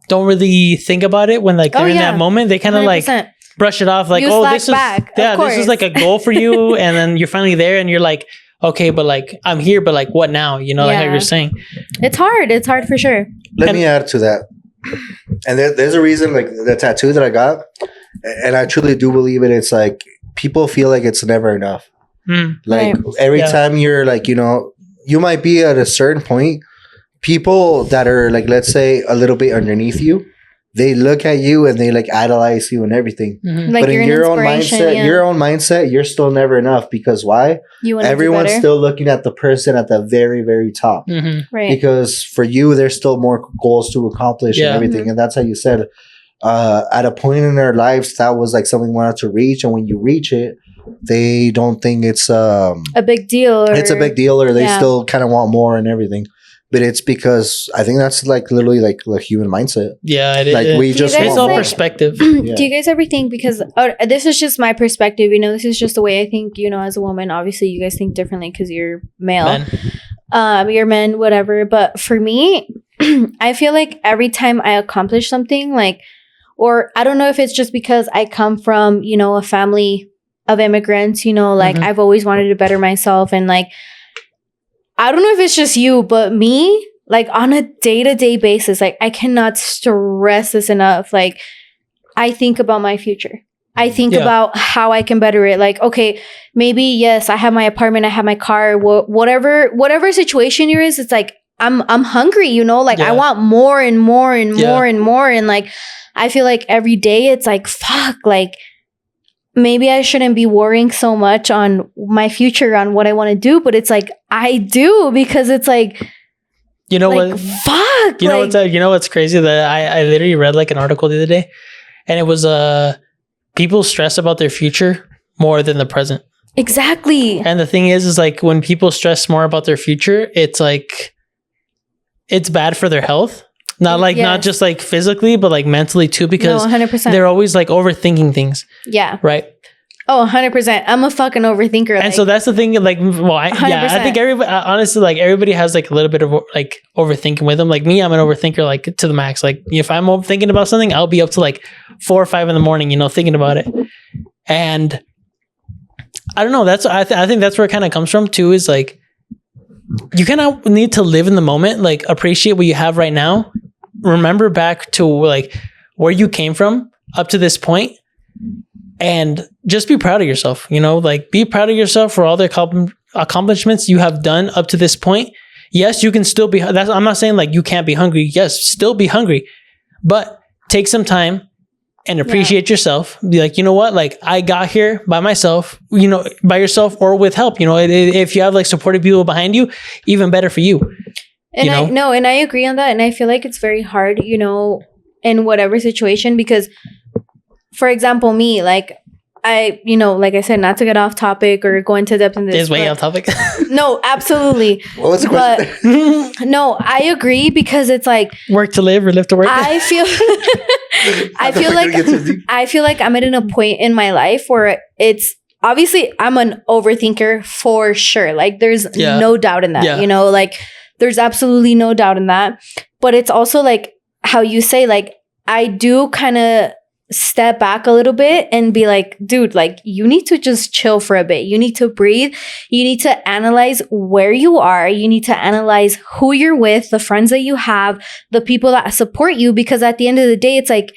don't really think about it when like they're in that moment. They kind of like brush it off like, this is like a goal for you. And then you're finally there and you're like, okay, but like I'm here, but like what now? You know, like how you're saying. It's hard. It's hard for sure. Let me add to that. And there's a reason, like the tattoo that I got, and I truly do believe it. It's like people feel like it's never enough. Like every time you're like, you know, you might be at a certain point. People that are like, let's say a little bit underneath you, they look at you and they like idolize you and everything. Like, but in your own mindset, you're still never enough, because why? Everyone's still looking at the person at the very, very top. Right. Because for you, there's still more goals to accomplish and everything. And that's how you said, at a point in their lives, that was like something we wanted to reach. And when you reach it, they don't think it's a big deal. It's a big deal, or they still kind of want more and everything. But it's because I think that's like literally like the human mindset. Yeah, it is. Like we just it's all perspective. Do you guys ever think, because this is just my perspective, you know, this is just the way I think, you know, as a woman. Obviously, you guys think differently because you're male, you're men, whatever. But for me, I feel like every time I accomplish something, like, or I don't know if it's just because I come from, you know, a family of immigrants, you know, like I've always wanted to better myself, and like, I don't know if it's just you, but me, like on a day-to-day basis, like I cannot stress this enough. Like I think about my future. I think about how I can better it. Like, okay, maybe, yes, I have my apartment, I have my car, whatever situation you're in, it's like, I'm hungry, you know, like I want more and more and more and more. And like, I feel like every day it's like, fuck, like, maybe I shouldn't be worrying so much on my future, on what I want to do, but it's like I do, because it's like, you know, like, what? Fuck. You know what's crazy? That I literally read like an article the other day, and it was people stress about their future more than the present. Exactly. And the thing is like when people stress more about their future, it's like it's bad for their health. Not just like physically, but like mentally too, because 100%. They're always like overthinking things. Yeah. Right. Oh, 100%. I'm a fucking overthinker. And so that's the thing. Like, well, I think everybody, honestly, like everybody has like a little bit of like overthinking with them. Like me, I'm an overthinker, like to the max. Like if I'm thinking about something, I'll be up to like 4 or 5 in the morning, you know, thinking about it. And I don't know. That's I think that's where it kind of comes from too. Is like you kind of need to live in the moment, like appreciate what you have right now. Remember back to like where you came from up to this point, and just be proud of yourself, you know, like be proud of yourself for all the accomplishments you have done up to this point. Yes, you can still be, I'm not saying like you can't be hungry. Yes, still be hungry, but take some time and appreciate yourself. Be like, you know what, like I got here by myself, you know, by yourself or with help, you know, if you have like supportive people behind you, even better for you. And I agree on that. And I feel like it's very hard, you know, in whatever situation, because for example, me, like I, you know, like I said, not to get off topic or go into depth in this. It's way off topic. No, absolutely. What was the question? No, I agree, because it's like work to live or live to work. I feel like I'm at a point in my life where it's obviously I'm an overthinker for sure. Like there's no doubt in that, you know, like there's absolutely no doubt in that. But it's also like how you say, like, I do kind of step back a little bit and be like, dude, like you need to just chill for a bit. You need to breathe. You need to analyze where you are. You need to analyze who you're with, the friends that you have, the people that support you. Because at the end of the day, it's like,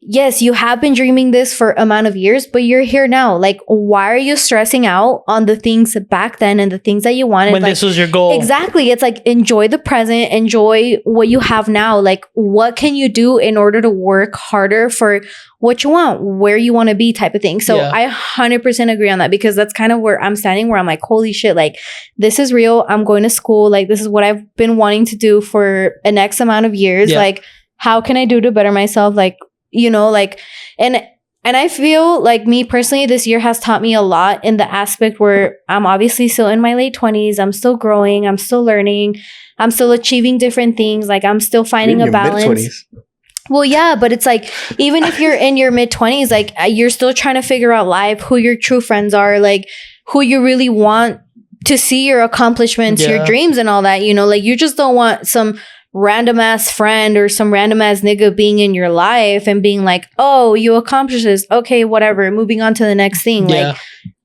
yes, you have been dreaming this for amount of years, but you're here now. Like, why are you stressing out on the things back then and the things that you wanted? When this was your goal. Exactly. It's like, enjoy the present, enjoy what you have now. Like, what can you do in order to work harder for what you want, where you want to be type of thing. So I 100% agree on that, because that's kind of where I'm standing, where I'm like, holy shit, like, this is real. I'm going to school. Like, this is what I've been wanting to do for an X amount of years. Like, how can I do to better myself? Like, you know, like, and I feel like, me personally, this year has taught me a lot in the aspect where I'm obviously still in my late 20s. I'm still growing. I'm still learning. I'm still achieving different things. Like, I'm still finding a balance. Mid-20s. Well, yeah, but it's like, even if you're in your mid 20s, like, you're still trying to figure out life, who your true friends are, like, who you really want to see your accomplishments, your dreams and all that, you know, like, you just don't want some random ass friend or some random ass nigga being in your life and being like, oh, you accomplished this. Okay, whatever. Moving on to the next thing. Like,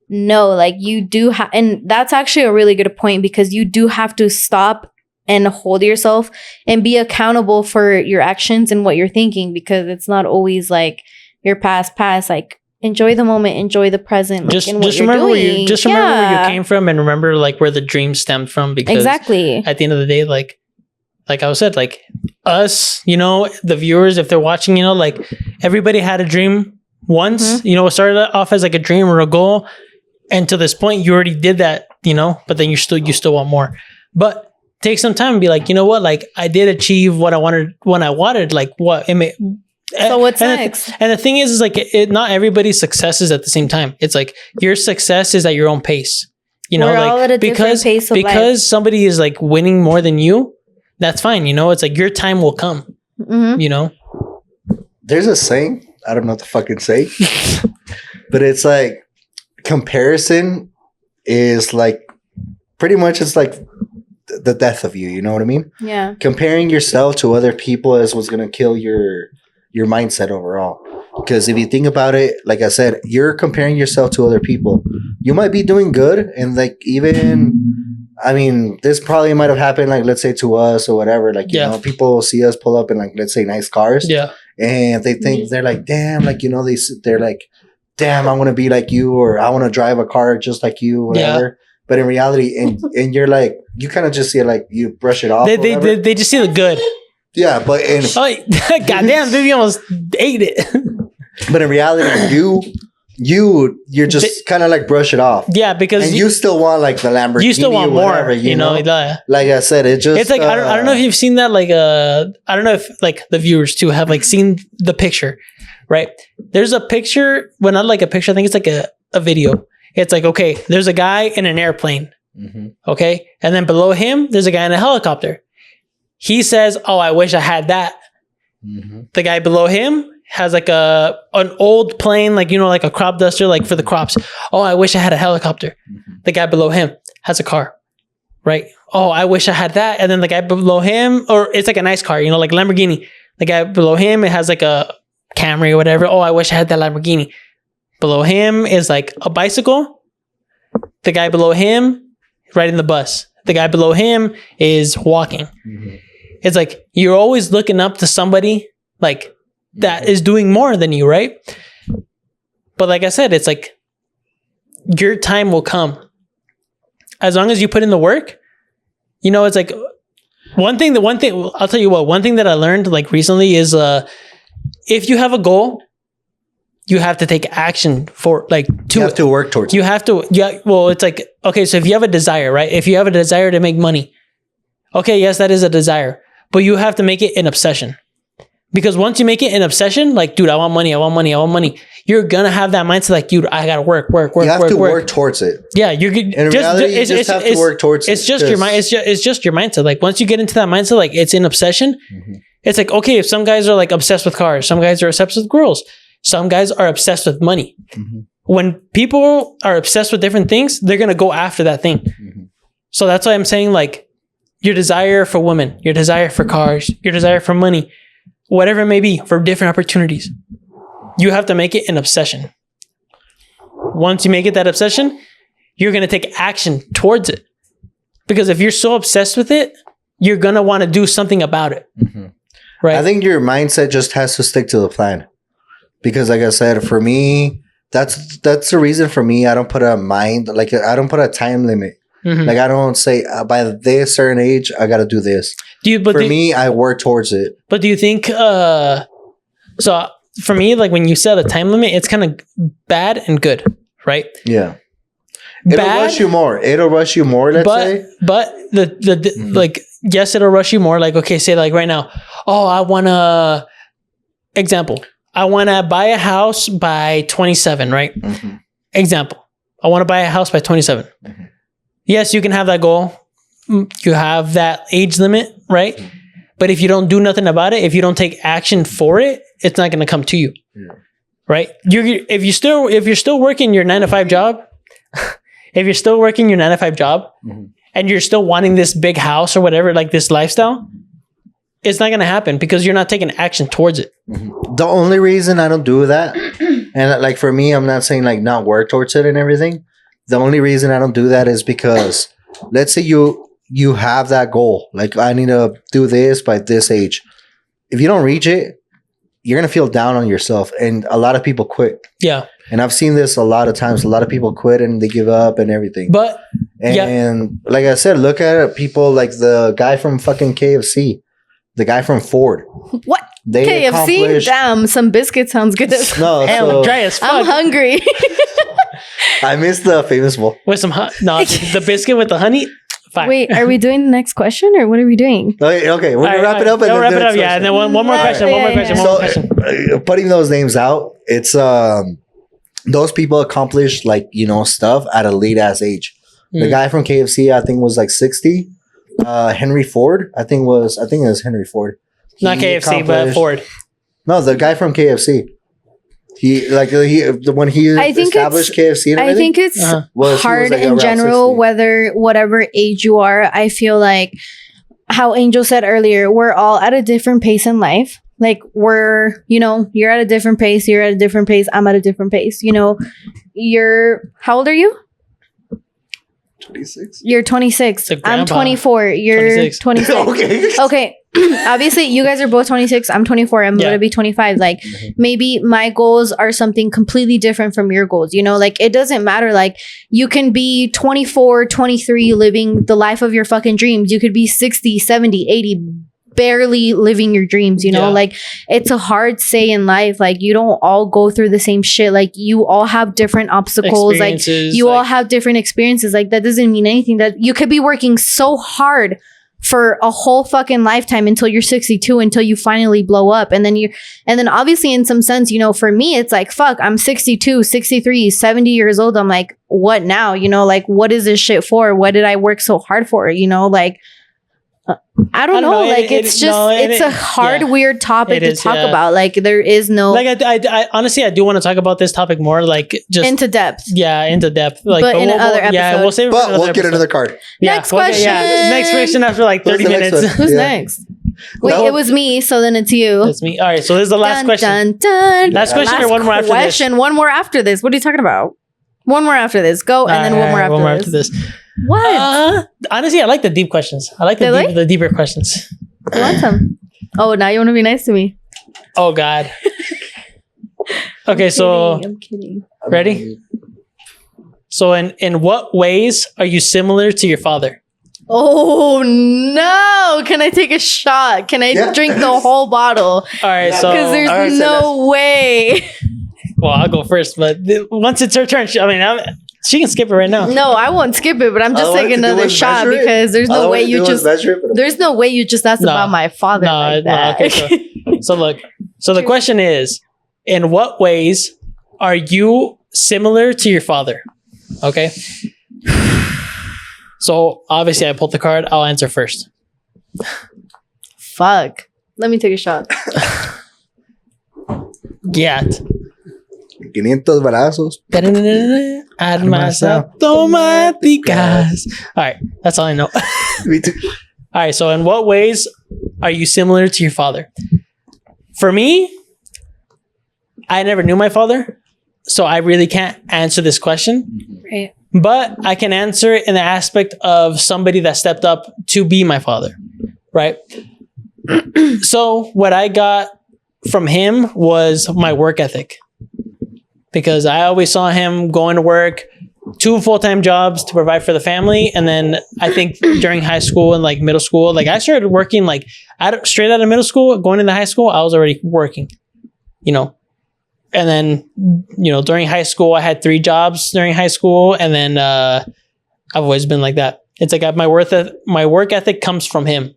no, like, you do have, and that's actually a really good point, because you do have to stop and hold yourself and be accountable for your actions and what you're thinking, because it's not always like your past. Like, enjoy the moment, enjoy the present. Like, just remember where you came from, and remember like where the dream stemmed from, because at the end of the day, like I said, like, us, you know, the viewers, if they're watching, you know, like, everybody had a dream once, you know, it started off as like a dream or a goal. And to this point, you already did that, you know, but then you still want more. But take some time and be like, you know what, like, I did achieve what I wanted when I wanted, like, what it may. So what's next? And the thing is like, not everybody's success is at the same time. It's like, your success is at your own pace. You know, we're all at a different pace of life. Somebody is like winning more than you. That's fine. You know, it's like, your time will come, you know? There's a saying, I don't know what to fucking say, but it's like, comparison is like, pretty much it's like the death of you. You know what I mean? Yeah. Comparing yourself to other people is what's going to kill your mindset overall. Because if you think about it, like I said, you're comparing yourself to other people. You might be doing good, and like, even, I mean, this probably might have happened, like, let's say to us or whatever. Like, you know, people see us pull up in, like, let's say nice cars. Yeah. And they think, they're like, damn, like, you know, they're like, damn, I want to be like you, or I want to drive a car just like you, whatever. Yeah. But in reality, and you're like, you kind of just see it, like, you brush it off. They just see the good. Yeah, but goddamn, Vivi almost ate it. But in reality, you're just kind of like brush it off. Yeah, because you still want like the Lamborghini. You still want more, you know. Like I said, it's like, I don't know if you've seen that. Like I don't know if like the viewers too have like seen the picture, right? There's a picture. Well, not like a picture. I think it's like a video. It's like, okay, there's a guy in an airplane. Mm-hmm. Okay, and then below him, there's a guy in a helicopter. He says, "Oh, I wish I had that." Mm-hmm. The guy below him has like an old plane, like, you know, like a crop duster, like for the crops. Oh, I wish I had a helicopter. Mm-hmm. The guy below him has a car, right? Oh, I wish I had that. And then the guy below him, or it's like a nice car, you know, like Lamborghini. The guy below him, it has like a Camry or whatever. Oh, I wish I had that Lamborghini. Below him is like a bicycle. The guy below him, riding the bus. The guy below him is walking. Mm-hmm. It's like, you're always looking up to somebody like that is doing more than you, right? But like I said, it's like, your time will come. As long as you put in the work, you know, it's like one thing, I'll tell you what, one thing that I learned like recently is if you have a goal, you have to take action for like you have to work towards it. You have to, yeah. Well, it's like, okay, so if you have a desire, right? If you have a desire to make money, okay, yes, that is a desire, but you have to make it an obsession. Because once you make it an obsession, like, dude, I want money, you're gonna have that mindset, like, dude, I gotta work. You have to work towards it. Yeah, you could. In reality, you just have to work towards it. It's just your mind. It's just your mindset. Like, once you get into that mindset, like, it's an obsession. Mm-hmm. It's like, okay, if some guys are like obsessed with cars, some guys are obsessed with girls, some guys are obsessed with money. Mm-hmm. When people are obsessed with different things, they're gonna go after that thing. Mm-hmm. So that's why I'm saying, like, your desire for women, your desire for cars, your desire for money, whatever it may be, for different opportunities, you have to make it an obsession. Once you make it that obsession, you're going to take action towards it. Because if you're so obsessed with it, you're going to want to do something about it. Mm-hmm. Right? I think your mindset just has to stick to the plan. because like I said, for me, that's the reason for me. I don't put a mind, like I don't put a time limit. Mhm. Like I don't say by this certain age I got to do this. Me, I work towards it. But do you think? So for me, like when you set a time limit, it's kind of bad and good, right? Yeah. It'll rush you more. Let's say. But like, yes, it'll rush you more. Like, okay, say like right now, I want to, example, I want to buy a house by 27, right? Mm-hmm. Example, I want to buy a house by 27. Mm-hmm. Yes, you can have that goal. You have that age limit, right? Mm-hmm. But if you don't do nothing about it, if you don't take action for it, it's not going to come to you, right? If you're still working your 9-to-5 job, if you're still working your 9-to-5 job and you're still wanting this big house or whatever, like this lifestyle, it's not going to happen because you're not taking action towards it. Mm-hmm. The only reason I don't do that, and like for me, I'm not saying like not work towards it and everything. The only reason I don't do that is because let's say you have that goal. Like I need to do this by this age. If you don't reach it, you're going to feel down on yourself. And a lot of people quit. Yeah. And I've seen this a lot of times. A lot of people quit and they give up and everything. And like I said, look at it, people like the guy from fucking KFC, the guy from Ford. What? KFC? Damn, some biscuit sounds good. No, I'm hungry. I missed the famous bowl. With some the biscuit with the honey. Fine. Wait, are we doing the next question or what are we doing? Okay, we're gonna wrap it up. And wrap it up, yeah. And then one more question. One more question. Putting those names out, it's those people accomplish like stuff at a late ass age. The guy from KFC, I think, was like 60. Henry Ford, I think it was Henry Ford. Not KFC, but Ford. No, the guy from KFC. When he established KFC and everything, I think it's hard in general, 60. Whatever age you are. I feel like how Angel said earlier, we're all at a different pace in life. Like you're at a different pace, you're at a different pace, I'm at a different pace. How old are you? 26. You're 26. I'm 24. You're 26. Okay. Obviously, you guys are both 26. I'm 24. I'm going to be 25. Like, maybe my goals are something completely different from your goals. Like, it doesn't matter. Like, you can be 24, 23, living the life of your fucking dreams. You could be 60, 70, 80, barely living your dreams, like it's a hard say in life. Like you don't all go through the same shit. Like you all have different obstacles. Like you all have different experiences. Like that doesn't mean anything. That you could be working so hard for a whole fucking lifetime until you're 62, until you finally blow up. And then obviously in some sense, for me, it's like, fuck, I'm 62, 63, 70 years old. I'm like, what now? Like, what is this shit for? What did I work so hard for? Like, I don't know. Like it's a hard, weird topic to talk about. Like there is no. Like I honestly, I do want to talk about this topic more. Like just into depth. Yeah, into depth. Like, but in another episode. Yeah, we'll save. But we'll get another card. Yeah, next question. Next question after like 30 minutes. Who's next? Wait, it was me. So then it's you. It's me. All right. So this is the last question. Dun, dun. Last question or one more after this? One more after this. What are you talking about? One more after this. Go and then one more after this. What? Honestly, I like the deep questions. I like the deeper questions. I want some. Oh, now you want to be nice to me. Oh, God. Okay, I'm kidding. Ready? So in what ways are you similar to your father? Oh, no. Can I take a shot? Can I drink the whole bottle? All right, so. Because there's no way. Well, I'll go first, but once it's her turn, she can skip it right now. No, I won't skip it, but I'm just taking another shot because there's no way you just asked about my father like that. Okay, so look. So the question is, in what ways are you similar to your father? Okay. So obviously I pulled the card. I'll answer first. Fuck. Let me take a shot. Get. 500 balazos. Armas automáticas. All right, that's all I know. Me too. All right, so in what ways are you similar to your father? For me, I never knew my father, so I really can't answer this question. Right. But I can answer it in the aspect of somebody that stepped up to be my father, right? So what I got from him was my work ethic. Because I always saw him going to work, 2 full-time jobs to provide for the family. And then I think during high school and like middle school, like I started working like straight out of middle school, going into high school, I was already working, you know. And then, you know, during high school, I had 3 jobs during high school. And then I've always been like that. It's like my work ethic comes from him.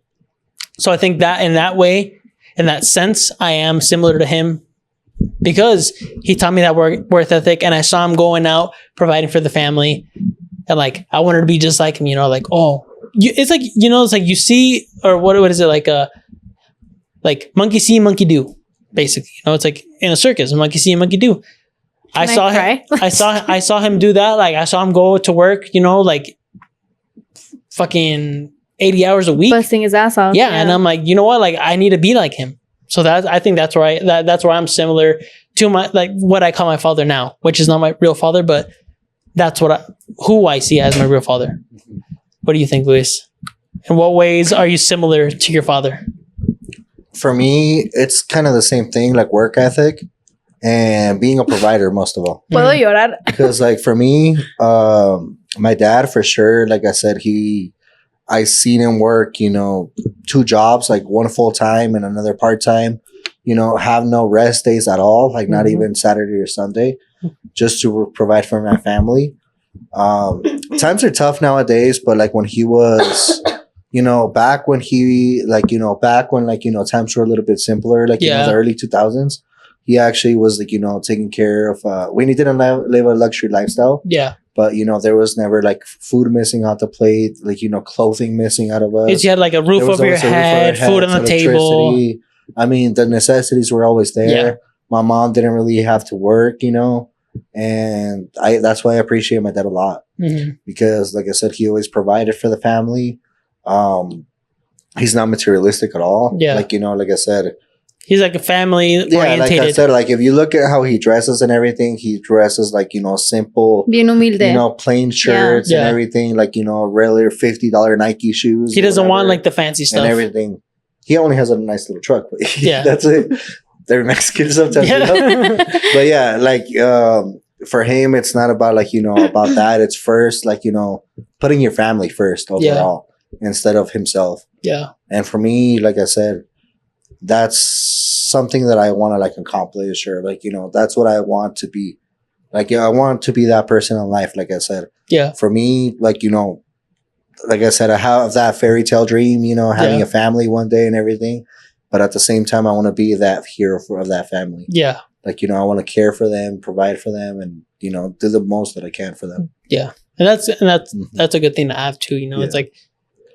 So I think that in that way, in that sense, I am similar to him because he taught me that work ethic, and I saw him going out providing for the family, and like I wanted to be just like him, you know, like it's like, you know, it's like you see, or what is it, like monkey see, monkey do, basically, you know, it's like in a circus, monkey see, monkey do. I saw him do that. Like I saw him go to work, you know, like fucking 80 hours a week, busting his ass off. Yeah, and I'm like, you know what? Like I need to be like him. So I think that's where that's where I'm similar to my, like what I call my father now, which is not my real father, but that's who I see as my real father. What do you think, Luis? In what ways are you similar to your father? For me, it's kind of the same thing, like work ethic and being a provider, most of all. Puedo llorar. Because like for me, my dad, for sure, like I said, I seen him work, you know, 2 jobs, like one full-time and another part-time, you know, have no rest days at all, like not even Saturday or Sunday, just to provide for my family. Times are tough nowadays, but like when he was, you know, back when times were a little bit simpler, like, you know, the early 2000s, he actually was like, you know, taking care of, when he didn't live a luxury lifestyle. Yeah. But, you know, there was never like food missing out the plate, like, you know, clothing missing out of us. You had like a roof over your head, food on the table. I mean, the necessities were always there. Yeah. My mom didn't really have to work, you know, and that's why I appreciate my dad a lot. Because, like I said, he always provided for the family. He's not materialistic at all. Yeah. Like, you know, like I said, he's like a family orientated. Like I said, like if you look at how he dresses and everything, he dresses like, you know, simple, bien humilde, you know, plain shirts and everything, like, you know, regular $50 Nike shoes. He doesn't want like the fancy stuff and everything. He only has a nice little truck, but that's it. They're Mexican sometimes, you know? But yeah, like for him, it's not about like, you know, about that. It's first, like, you know, putting your family first overall instead of himself. Yeah. And for me, like I said, that's something that I want to like accomplish, or like, you know, that's what I want to be. Like, I want to be that person in life, like I said. Yeah. For me, like, you know, like I said, I have that fairy tale dream, you know, having a family one day and everything. But at the same time, I want to be that hero of that family. Yeah. Like, you know, I want to care for them, provide for them, and, you know, do the most that I can for them. Yeah. And that's a good thing to have too, you know. It's like,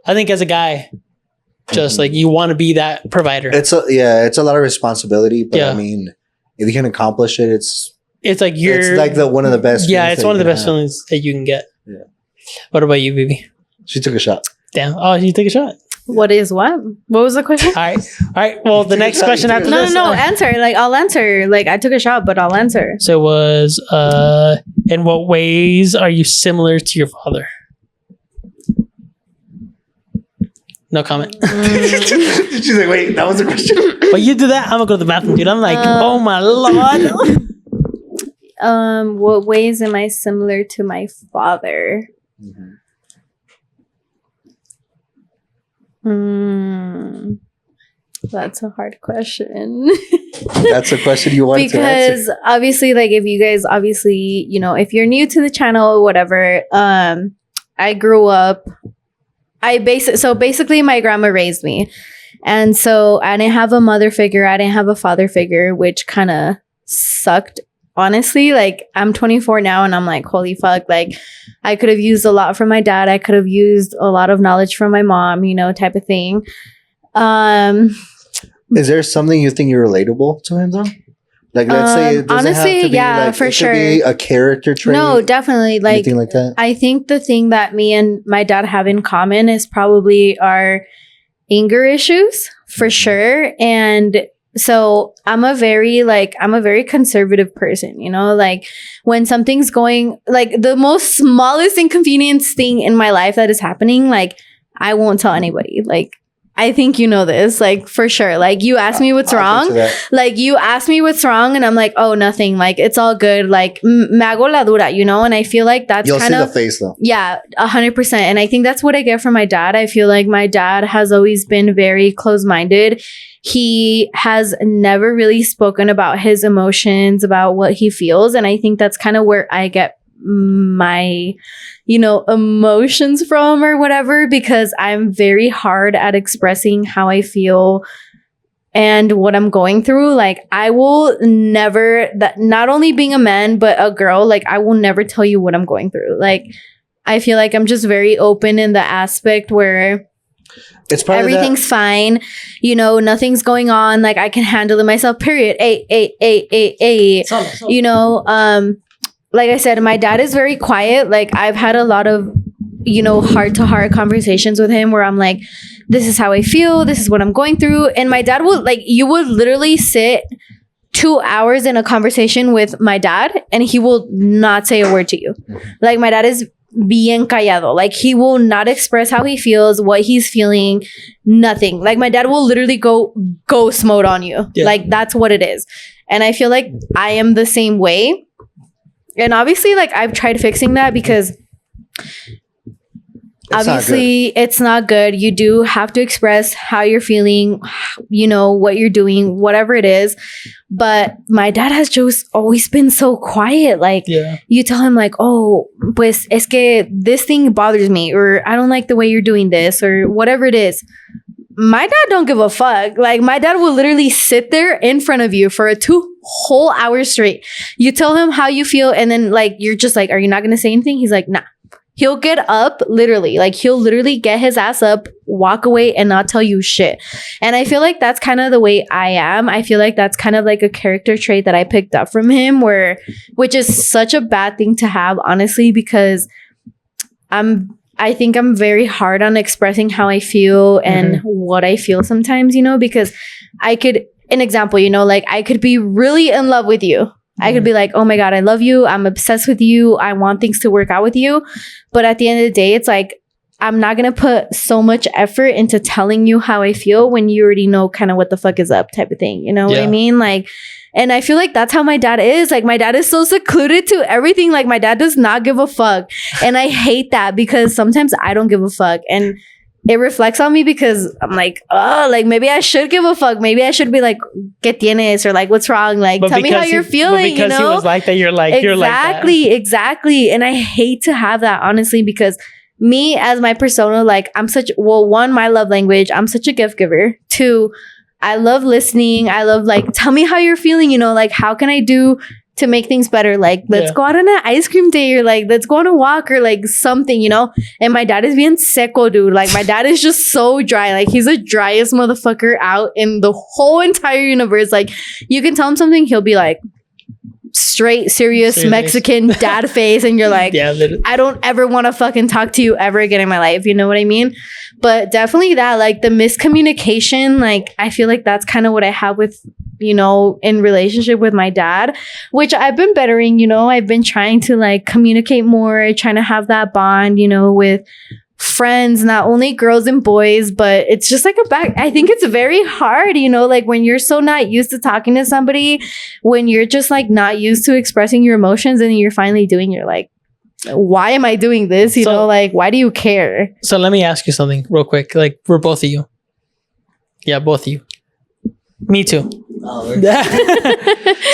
I think as a guy, just like you want to be that provider. It's a lot of responsibility, but I mean, if you can accomplish it, it's like it's like one of the best. Yeah, it's one of the best feelings that you can get. Yeah. What about you, Vivi? She took a shot. Damn. Oh, she took a shot. What was the question? All right. Well, the next question after this. No. Answer. Like I'll answer. Like I took a shot, but I'll answer. So it was in what ways are you similar to your father? No comment. She's like, wait, that was a question. But you do that, I'm gonna go to the bathroom, dude. I'm like, oh my lord. What ways am I similar to my father? That's a hard question. That's a question you want to answer. Because obviously, like if you guys you know, if you're new to the channel or whatever, I grew up. Basically my grandma raised me, and so I didn't have a mother figure, I didn't have a father figure, which kind of sucked, honestly. Like I'm 24 now and I'm like, holy fuck, like I could have used a lot from my dad, I could have used a lot of knowledge from my mom, you know, type of thing. Is there something you think you're relatable to him though? Like, let's say it doesn't honestly, have to be, yeah, like, for it sure. Could be a character trait. No, definitely. Like, anything like that. I think the thing that me and my dad have in common is probably our anger issues, for sure. And so I'm a very conservative person, you know, like when something's going, like the most smallest inconvenience thing in my life that is happening, like I won't tell anybody. Like I think you know this, like, for sure. Like, you ask me what's wrong. Like, you ask me what's wrong, and I'm like, oh, nothing. Like, it's all good. Like, me hago la dura, you know? And I feel like that's You'll kind of... see the face, though. Yeah, 100%. And I think that's what I get from my dad. I feel like my dad has always been very close-minded. He has never really spoken about his emotions, about what he feels. And I think that's kind of where I get my, you know, emotions from or whatever, because I'm very hard at expressing how I feel and what I'm going through. Like, I will never, that not only being a man but a girl, like, I will never tell you what I'm going through. Like, I feel like I'm just very open in the aspect where it's probably everything's fine, you know, nothing's going on, like, I can handle it myself, period. You know, like I said, my dad is very quiet. Like, I've had a lot of, you know, heart-to-heart conversations with him where I'm like, this is how I feel, this is what I'm going through. And my dad will, like, you would literally sit 2 hours in a conversation with my dad and he will not say a word to you. Like, my dad is bien callado. Like, he will not express how he feels, what he's feeling, nothing. Like, my dad will literally go ghost mode on you. Yeah. Like, that's what it is. And I feel like I am the same way. And obviously, like, I've tried fixing that because obviously it's not good. You do have to express how you're feeling, you know, what you're doing, whatever it is. But my dad has just always been so quiet. Like, you tell him, like, oh, pues es que this thing bothers me, or I don't like the way you're doing this, or whatever it is. My dad don't give a fuck. Like, my dad will literally sit there in front of you for 2 whole hours straight. You tell him how you feel, and then, like, you're just like, are you not gonna say anything? He's like, nah. He'll get up, literally. Like, he'll literally get his ass up, walk away, and not tell you shit. And I feel like that's kind of the way I am. I feel like that's kind of like a character trait that I picked up from him, which is such a bad thing to have, honestly, because I think I'm very hard on expressing how I feel and what I feel sometimes, you know, because an example, you know, like, I could be really in love with you. I could be like, oh my God, I love you. I'm obsessed with you. I want things to work out with you. But at the end of the day, it's like, I'm not going to put so much effort into telling you how I feel when you already know kind of what the fuck is up type of thing. You know what I mean? Like, and I feel like that's how my dad is. Like, my dad is so secluded to everything. Like, my dad does not give a fuck. And I hate that because sometimes I don't give a fuck. And it reflects on me because I'm like, oh, like, maybe I should give a fuck. Maybe I should be like, ¿qué tienes? Or like, what's wrong? Like, tell me how you're feeling, you know? Because he was like that, you're like that. Exactly. And I hate to have that, honestly, because me as my persona, like, one, my love language, I'm such a gift giver. 2, I love listening. I love, like, tell me how you're feeling, you know, like, how can I do to make things better? Like, let's go out on an ice cream day, or like, let's go on a walk, or like something, you know? And my dad is being seco, dude. Like, my dad is just so dry. Like, he's the driest motherfucker out in the whole entire universe. Like, you can tell him something, he'll be like, straight, serious Mexican dad face. And you're like, I don't ever want to fucking talk to you ever again in my life. You know what I mean? But definitely that, like, the miscommunication, like, I feel like that's kind of what I have with, you know, in relationship with my dad, which I've been bettering, you know. I've been trying to, like, communicate more, trying to have that bond, you know, with friends, not only girls and boys, but it's just like I think it's very hard, you know, like, when you're so not used to talking to somebody, when you're just, like, not used to expressing your emotions, and you're finally doing, you're like, why am I doing this? You know, like, why do you care? So let me ask you something real quick, like, for both of you. Yeah, both of you. Me too.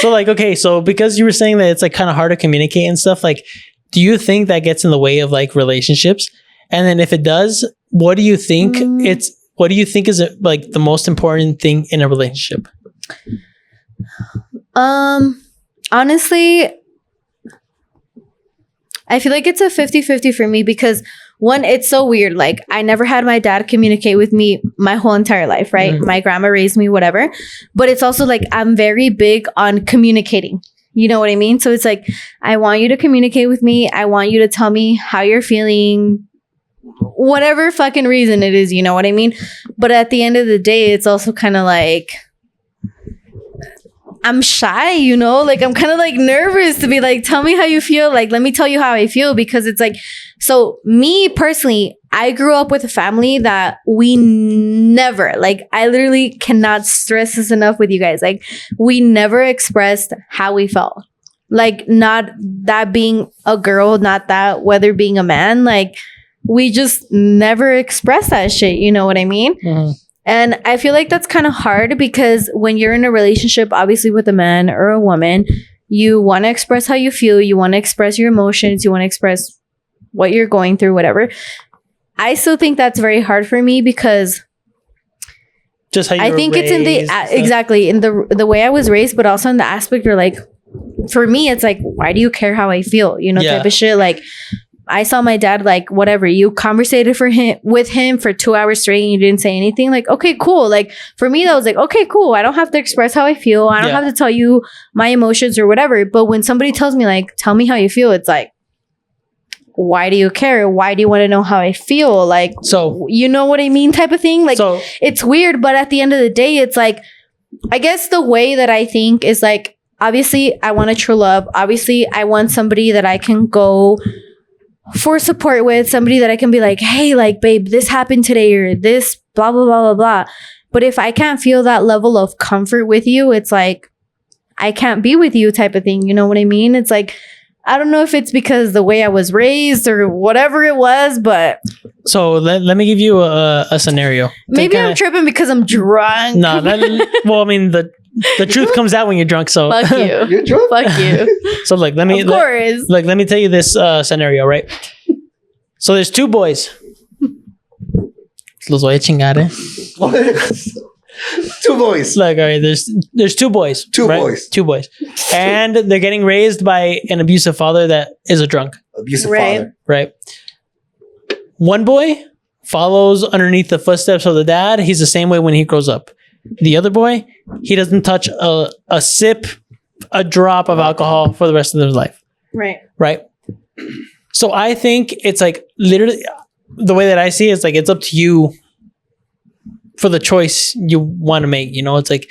So, like, okay, so because you were saying that it's, like, kind of hard to communicate and stuff, like, do you think that gets in the way of, like, relationships? And then if it does, what do you think is, like, the most important thing in a relationship? Honestly, I feel like it's a 50-50 for me, because one, it's so weird. Like, I never had my dad communicate with me my whole entire life, right? My grandma raised me, whatever. But it's also like, I'm very big on communicating. You know what I mean? So it's like, I want you to communicate with me. I want you to tell me how you're feeling, whatever fucking reason it is, you know what I mean? But at the end of the day, it's also kind of like, I'm shy, you know? Like, I'm kind of, like, nervous to be like, tell me how you feel. Like, let me tell you how I feel, because it's like, so me personally, I grew up with a family that we never, like, I literally cannot stress this enough with you guys. Like, we never expressed how we felt. Like, not that being a girl, not that whether being a man, like, we just never expressed that shit. You know what I mean? Mm-hmm. And I feel like that's kind of hard because when you're in a relationship, obviously with a man or a woman, you want to express how you feel. You want to express your emotions. You want to express what you're going through, whatever. I still think that's very hard for me because just how you I think it's in the exactly in the way I was raised, but also in the aspect where, like, for me, it's like, why do you care how I feel? You know, type of shit. Like, I saw my dad, like, whatever, you conversated with him for 2 hours straight and you didn't say anything. Like, okay, cool. Like, for me, that was like, okay, cool. I don't have to express how I feel. I don't have to tell you my emotions or whatever. But when somebody tells me, like, tell me how you feel, it's like, why do you care? Why do you want to know how I feel? Like, so, you know what I mean? Type of thing. Like, so, it's weird. But at the end of the day, it's like, I guess the way that I think is like, obviously, I want a true love. Obviously, I want somebody that I can go for support with, somebody that I can be like, hey, like, babe, this happened today, or this, blah, blah, blah, blah, blah. But if I can't feel that level of comfort with you, it's like, I can't be with you type of thing. You know what I mean? It's like, I don't know if it's because the way I was raised or whatever it was, but. So let me give you a scenario. Maybe I'm tripping because I'm drunk. No, well, I mean, the truth comes out when you're drunk. So fuck you. You're drunk? Fuck you. So like, let me tell you this scenario, right? So there's two boys. Los voy a chingar, Two boys. Like, all right, there's two boys. Two boys. And they're getting raised by an abusive father that is a drunk. Abusive father. Right. One boy follows underneath the footsteps of the dad. He's the same way when he grows up. The other boy, he doesn't touch a sip, a drop of alcohol for the rest of his life. Right. So I think it's like, literally, the way that I see it is like, it's up to you for the choice you want to make. You know, it's like,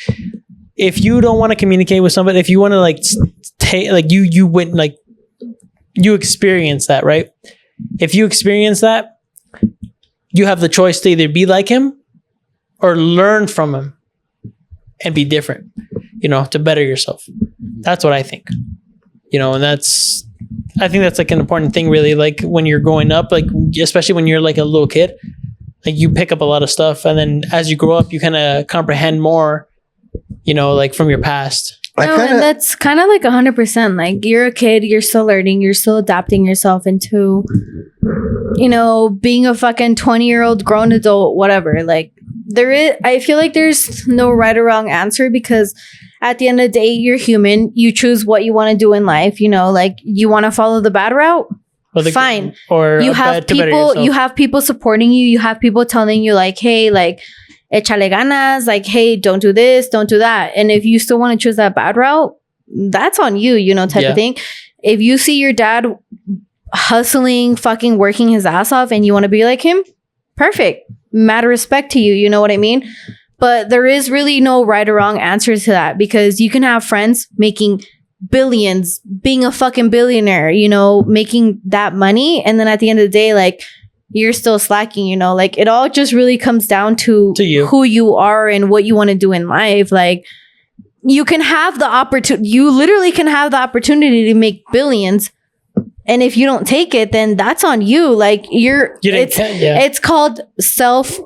if you don't want to communicate with somebody, if you want to like take, like you went, like, you experience that, right? If you experience that, you have the choice to either be like him or learn from him and be different, you know, to better yourself. That's what I think, you know, and I think that's like an important thing, really. Like, when you're growing up, like, especially when you're like a little kid, like, you pick up a lot of stuff. And then as you grow up, you kind of comprehend more, you know, like, from your past. And that's kind of like 100%. Like, you're a kid, you're still learning, you're still adapting yourself into, you know, being a fucking 20-year-old grown adult, whatever. Like, I feel like there's no right or wrong answer, because at the end of the day, you're human. You choose what you want to do in life. You know, like, you want to follow the bad route. Fine. Or you have people supporting you. You have people telling you, like, hey, like, échale ganas, like, hey, don't do this, don't do that. And if you still want to choose that bad route, that's on you, you know, type of thing. If you see your dad hustling, fucking working his ass off, and you want to be like him, perfect. Mad respect to you, you know what I mean? But there is really no right or wrong answer to that, because you can have friends making billions, being a fucking billionaire, you know, making that money. And then at the end of the day, like, you're still slacking, you know, like, it all just really comes down to you, who you are and what you want to do in life. Like, you can have the opportunity, you literally can have the opportunity to make billions. And if you don't take it, then that's on you. Like, it's called self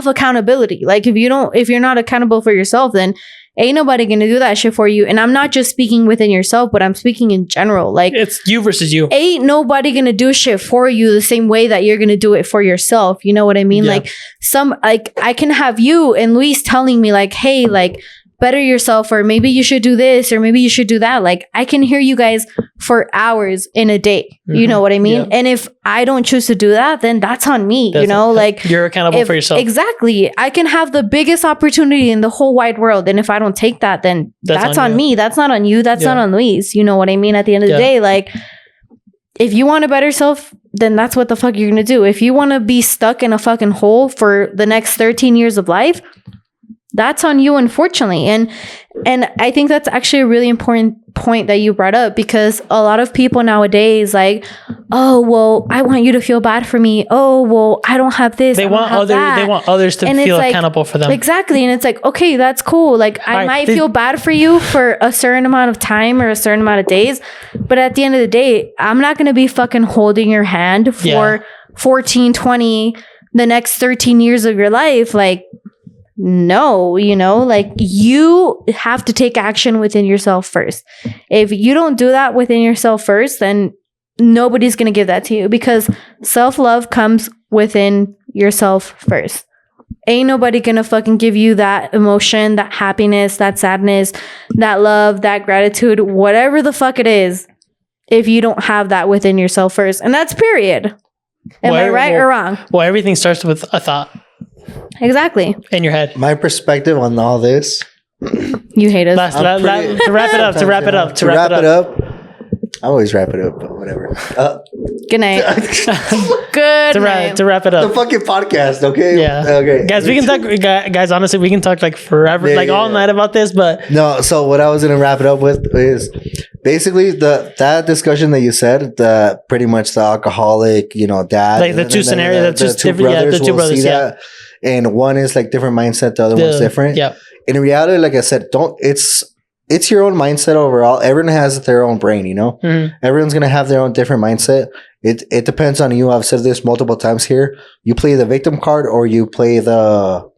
accountability. Like, if you're not accountable for yourself, then ain't nobody gonna do that shit for you. And I'm not just speaking within yourself, but I'm speaking in general. Like, it's you versus you. Ain't nobody gonna do shit for you the same way that you're gonna do it for yourself. You know what I mean? Yeah. Like, I can have you and Luis telling me, like, hey, like, better yourself, or maybe you should do this, or maybe you should do that. Like, I can hear you guys for hours in a day. Mm-hmm. You know what I mean? Yeah. And if I don't choose to do that, then that's on me. You know, like, you're accountable for yourself. Exactly. I can have the biggest opportunity in the whole wide world, and if I don't take that, then that's on me. That's not on you. That's not on Luis. You know what I mean? At the end of the day, like, if you want a better self, then that's what the fuck you're gonna do. If you want to be stuck in a fucking hole for the next 13 years of life, that's on you, unfortunately. And I think that's actually a really important point that you brought up, because a lot of people nowadays, like, oh, well, I want you to feel bad for me. Oh, well, I don't have this. They want others to feel accountable for them. Exactly. And it's like, okay, that's cool. Like, I might feel bad for you for a certain amount of time or a certain amount of days, but at the end of the day, I'm not going to be fucking holding your hand for 14, 20, the next 13 years of your life. Like, no, you know, like, you have to take action within yourself first. If you don't do that within yourself first, then nobody's going to give that to you, because self-love comes within yourself first. Ain't nobody going to fucking give you that emotion, that happiness, that sadness, that love, that gratitude, whatever the fuck it is, if you don't have that within yourself first. And that's period. Am I right or wrong? Well, everything starts with a thought. Exactly. In your head. My perspective on all this. You hate us. To wrap it up. I always wrap it up, but whatever. Good night. Good night. To wrap it up. The fucking podcast, okay? Yeah. Okay. Guys, we can talk. Guys, honestly, we can talk like forever, all night about this. But no. So what I was gonna wrap it up with is basically that discussion that you said, the pretty much the alcoholic, you know, dad, like the two scenarios, that's just different. Brothers, the two brothers. That, and one is like different mindset, the other one's different. Yeah. In reality, like I said, it's your own mindset overall. Everyone has their own brain, you know? Mm-hmm. Everyone's going to have their own different mindset. It depends on you. I've said this multiple times here. You play the victim card, or you play the...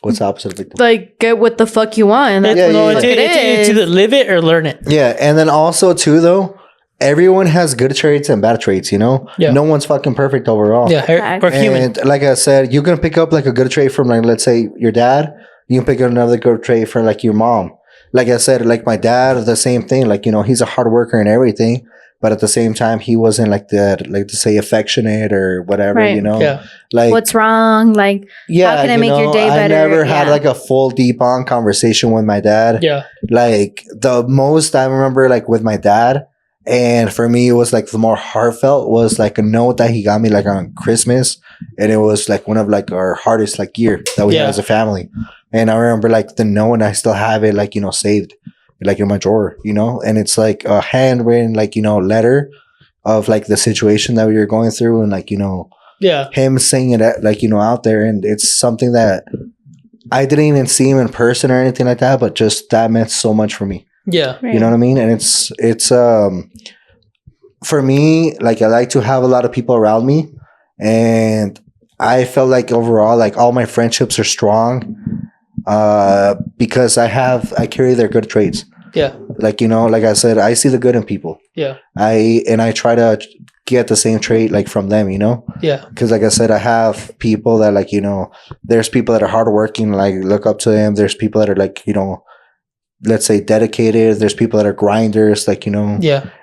What's the opposite of victim? Like, get what the fuck you want. That's it's either live it or learn it. Yeah. And then also, too, though, everyone has good traits and bad traits, you know? Yeah. No one's fucking perfect overall. Yeah, we're human. And like I said, you can pick up like a good trait from, like, let's say your dad. You can pick up another good trait from, like, your mom. Like I said, like my dad, the same thing. Like, you know, he's a hard worker and everything, but at the same time, he wasn't like that, like to say affectionate or whatever, right. you know? Yeah. Like, what's wrong? Like, how can I make your day better? I never had like a full deep on conversation with my dad. Yeah. Like the most I remember, like with my dad, and for me, it was like the more heartfelt was like a note that he got me like on Christmas. And it was like one of like our hardest like year that we had as a family. And I remember like the note, and I still have it like, you know, saved like in my drawer, you know, and it's like a handwritten, like, you know, letter of like the situation that we were going through, and like, you know, him saying it like, you know, out there. And it's something that I didn't even see him in person or anything like that, but just that meant so much for me. Yeah. Right. You know what I mean? And it's for me, like I like to have a lot of people around me, and I felt like overall, like all my friendships are strong because I carry their good traits. Yeah. Like, you know, like I said, I see the good in people. Yeah. I try to get the same trait like from them, you know? Yeah. Because like I said, I have people that like, you know, there's people that are hardworking, like look up to them. There's people that are like, you know, let's say dedicated. There's people that are grinders, like, you know,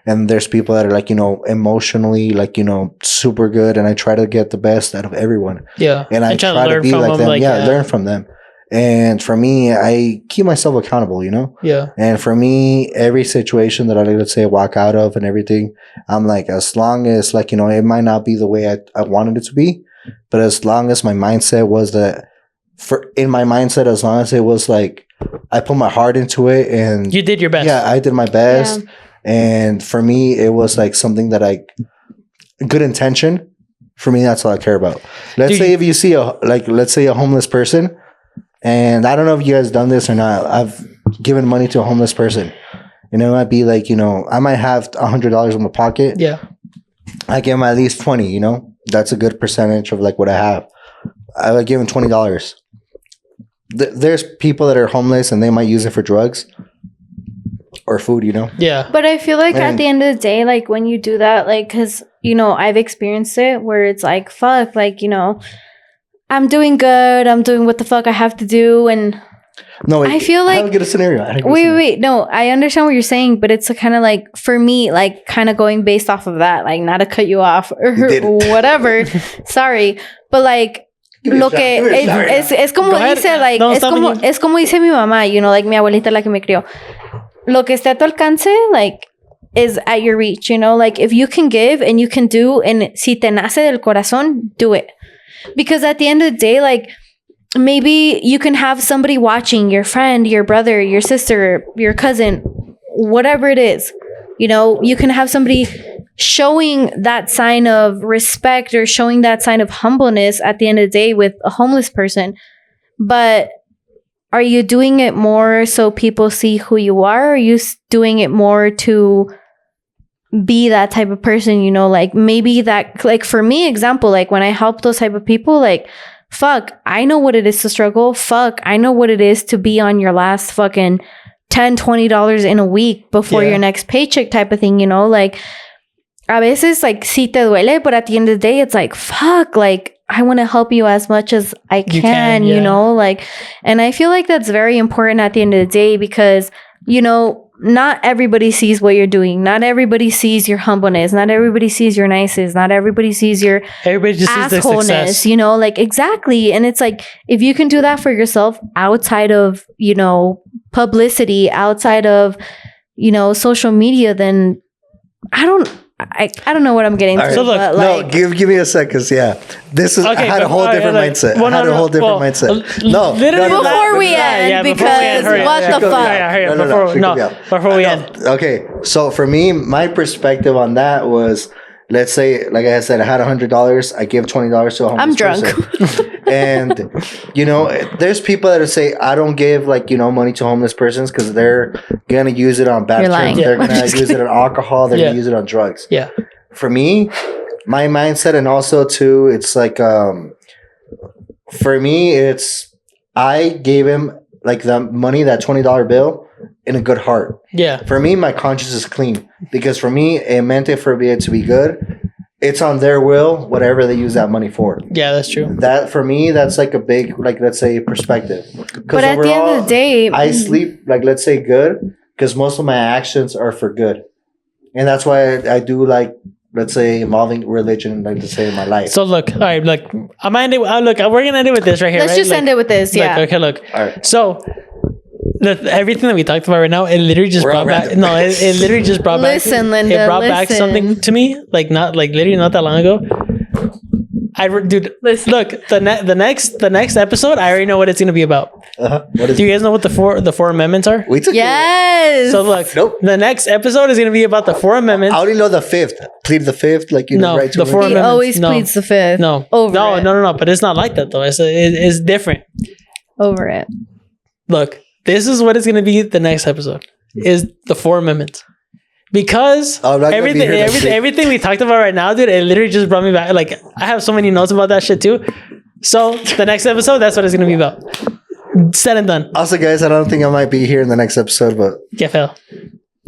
and there's people that are like, you know, emotionally, like, you know, super good. And I try to get the best out of everyone. Yeah. And I try to be like them. Learn from them. And for me, I keep myself accountable, you know? Yeah. And for me, every situation that I, let's say, walk out of and everything, I'm like, as long as like, you know, it might not be the way I wanted it to be, but as long as my mindset was that as long as it was like, I put my heart into it and you did your best. Yeah, I did my best. Yeah. And for me, it was like something that good intention. For me, that's all I care about. Let's say if you see let's say a homeless person, and I don't know if you guys done this or not. I've given money to a homeless person, and it might be like, you know, I might have $100 in my pocket. Yeah. I give them at least 20, you know, that's a good percentage of like what I have. I would give them $20. There's people that are homeless and they might use it for drugs or food, you know? Yeah. But I feel like at the end of the day, like when you do that, like, because, you know, I've experienced it where it's like, fuck, like, you know, I'm doing good. I'm doing what the fuck I have to do. And no, wait, I feel like... I don't get a scenario. Wait. No, I understand what you're saying, but it's kind of like, for me, like kind of going based off of that, like not to cut you off or whatever. Sorry. But like, lo que es como dice, like, es como dice mi mamá, you know, like mi abuelita, la que me crió. Lo que esté a tu alcance, like, is at your reach, you know? Like, if you can give and you can do, and si te nace del corazón, do it. Because at the end of the day, like, maybe you can have somebody watching, your friend, your brother, your sister, your cousin, whatever it is. You know, you can have somebody showing that sign of respect or showing that sign of humbleness at the end of the day with a homeless person. But are you doing it more so people see who you are? Or are you doing it more to be that type of person? You know, like maybe that, like for me, example, like when I help those type of people, like, fuck, I know what it is to struggle. Fuck, I know what it is to be on your last fucking $10-$20 in a week before your next paycheck type of thing, you know? Like, a veces, like, sí te duele, but at the end of the day, it's like, fuck, like, I want to help you as much as I can, you know? Like, and I feel like that's very important at the end of the day because, you know, not everybody sees what you're doing. Not everybody sees your humbleness. Not everybody sees your niceness. Not everybody sees your everybody just sees the success. You know, like exactly. And it's like, if you can do that for yourself outside of, you know, publicity, outside of, you know, social media, then I don't know what I'm getting to. Right. So look, but like, no, give me a second. Yeah, this is. Okay, I had a whole different mindset. Well, I had a whole different mindset. No, before we end, because what the fuck? Before we end. Okay, so for me, my perspective on that was, let's say, like I said, I had $100. I give $20 to a homeless person. And, you know, there's people that say, I don't give, like, you know, money to homeless persons because they're going to use it on bad terms. They're going to use it on alcohol. They're going to use it on drugs. Yeah. For me, my mindset, and also, too, it's like, for me, it's, I gave him, like, the money, that $20 bill, in a good heart. Yeah. For me, my conscience is clean because for me, it meant it for it to be good. It's on their will, whatever they use that money for. Yeah, that's true. That for me, that's like a big, like, let's say, perspective. But at the end of the day, I sleep, like, let's say, good because most of my actions are for good, and that's why I do, like, let's say, involving religion, like to say, in my life. So look, all right, look, I'm ending. Look, we're gonna end it with this right here. Let's just end it with this. Yeah. Okay, look. All right. So. Everything that we talked about right now, it literally just brought back. No, it literally just brought back. Listen, Linda. It brought back something to me, like literally not that long ago. Dude, listen. Look, the next episode, I already know what it's gonna be about. What is Do you guys know what the four amendments are? We took Yes. So look, Nope. The next episode is gonna be about the 4 amendments. I only know the 5th. Plead the 5th, like, you know, No, right to the 4 He amendments. always No. pleads the fifth. No, Over it. no. But it's not like that though. It's different. Over it. Look, this is what is going to be the next episode is the 4 amendments. Because everything we talked about right now, dude, it literally just brought me back. Like, I have so many notes about that shit too. So the next episode, that's what it's going to be about. Said and done. Also, guys, I don't think I might be here in the next episode, but Yeah, Phil.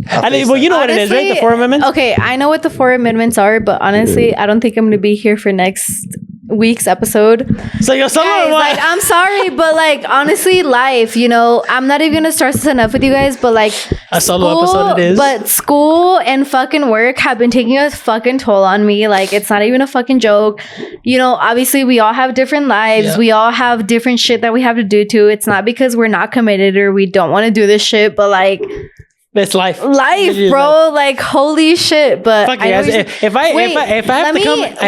Well, you know what it is, right? The 4 amendments? Okay, I know what the 4 amendments are, but honestly, I don't think I'm going to be here for next week's episode. So yo, Guys, like, I'm sorry, but like, honestly, life, you know, I'm not even going to stress this enough with you guys, but like, a solo episode it is. But school and fucking work have been taking a fucking toll on me. Like, it's not even a fucking joke. You know, obviously, we all have different lives. Yeah. We all have different shit that we have to do too. It's not because we're not committed or we don't want to do this shit, but like, it's life, bro. Life. Like, holy shit! But fuck guys, if I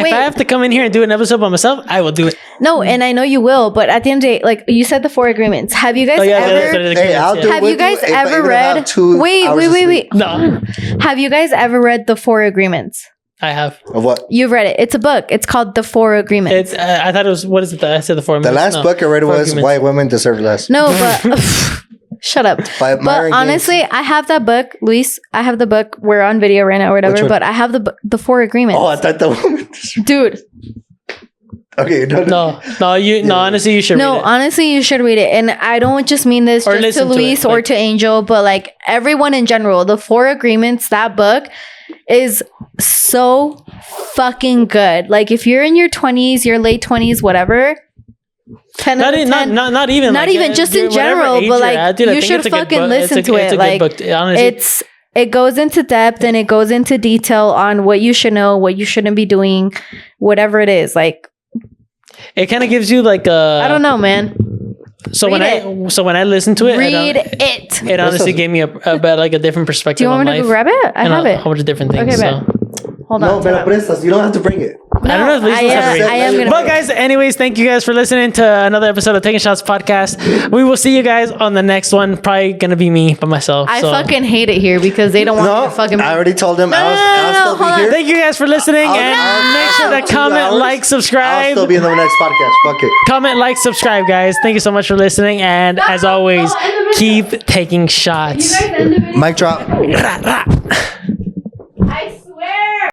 have to come in here and do an episode by myself, I will do it. No, and I know you will. But at the end of the day, like you said, the 4 agreements. Have you guys ever? Have you guys ever read? Wait. No. Have you guys ever read the 4 agreements? I have. Of what? You've read it. It's a book. It's called The 4 Agreements. It's. I thought it was. What is it? I said the 4 amendments. The last book I read was Why Women Deserve Less. No, but. Shut up. But honestly, I have that book, Luis. I have the book. We're on video right now or whatever, but I have the 4 agreements. Oh, I thought the woman. Dude. Okay. No, honestly, you should read it. Honestly, you should read it. And I don't just mean this or just to Luis or to Angel, but like everyone in general. The 4 agreements, that book is so fucking good. Like if you're in your 20s, your late 20s, whatever. Not even just in general, but like you should fucking listen to it. Like it goes into depth and it goes into detail on what you should know, what you shouldn't be doing, whatever it is. Like it kind of gives you like I don't know, man. So when I listen to it, it honestly gave me a different perspective. Do you want me to go grab it? I have it. A whole bunch of different things. Okay, Hold on. No, pero prestas. You don't have to bring it. I don't know if Lisa's I am gonna. But guys, anyways, thank you guys for listening to another episode of Taking Shots podcast. We will see you guys on the next one. Probably gonna be me by myself. I fucking hate it here because they don't want me to fucking. I already told them I'll still be here. Thank you guys for listening, and make sure to comment, like, subscribe. I'll still be in the next podcast. Fuck it. Comment, like, subscribe, guys. Thank you so much for listening, and as always, keep taking shots. Mic drop. Rah, rah.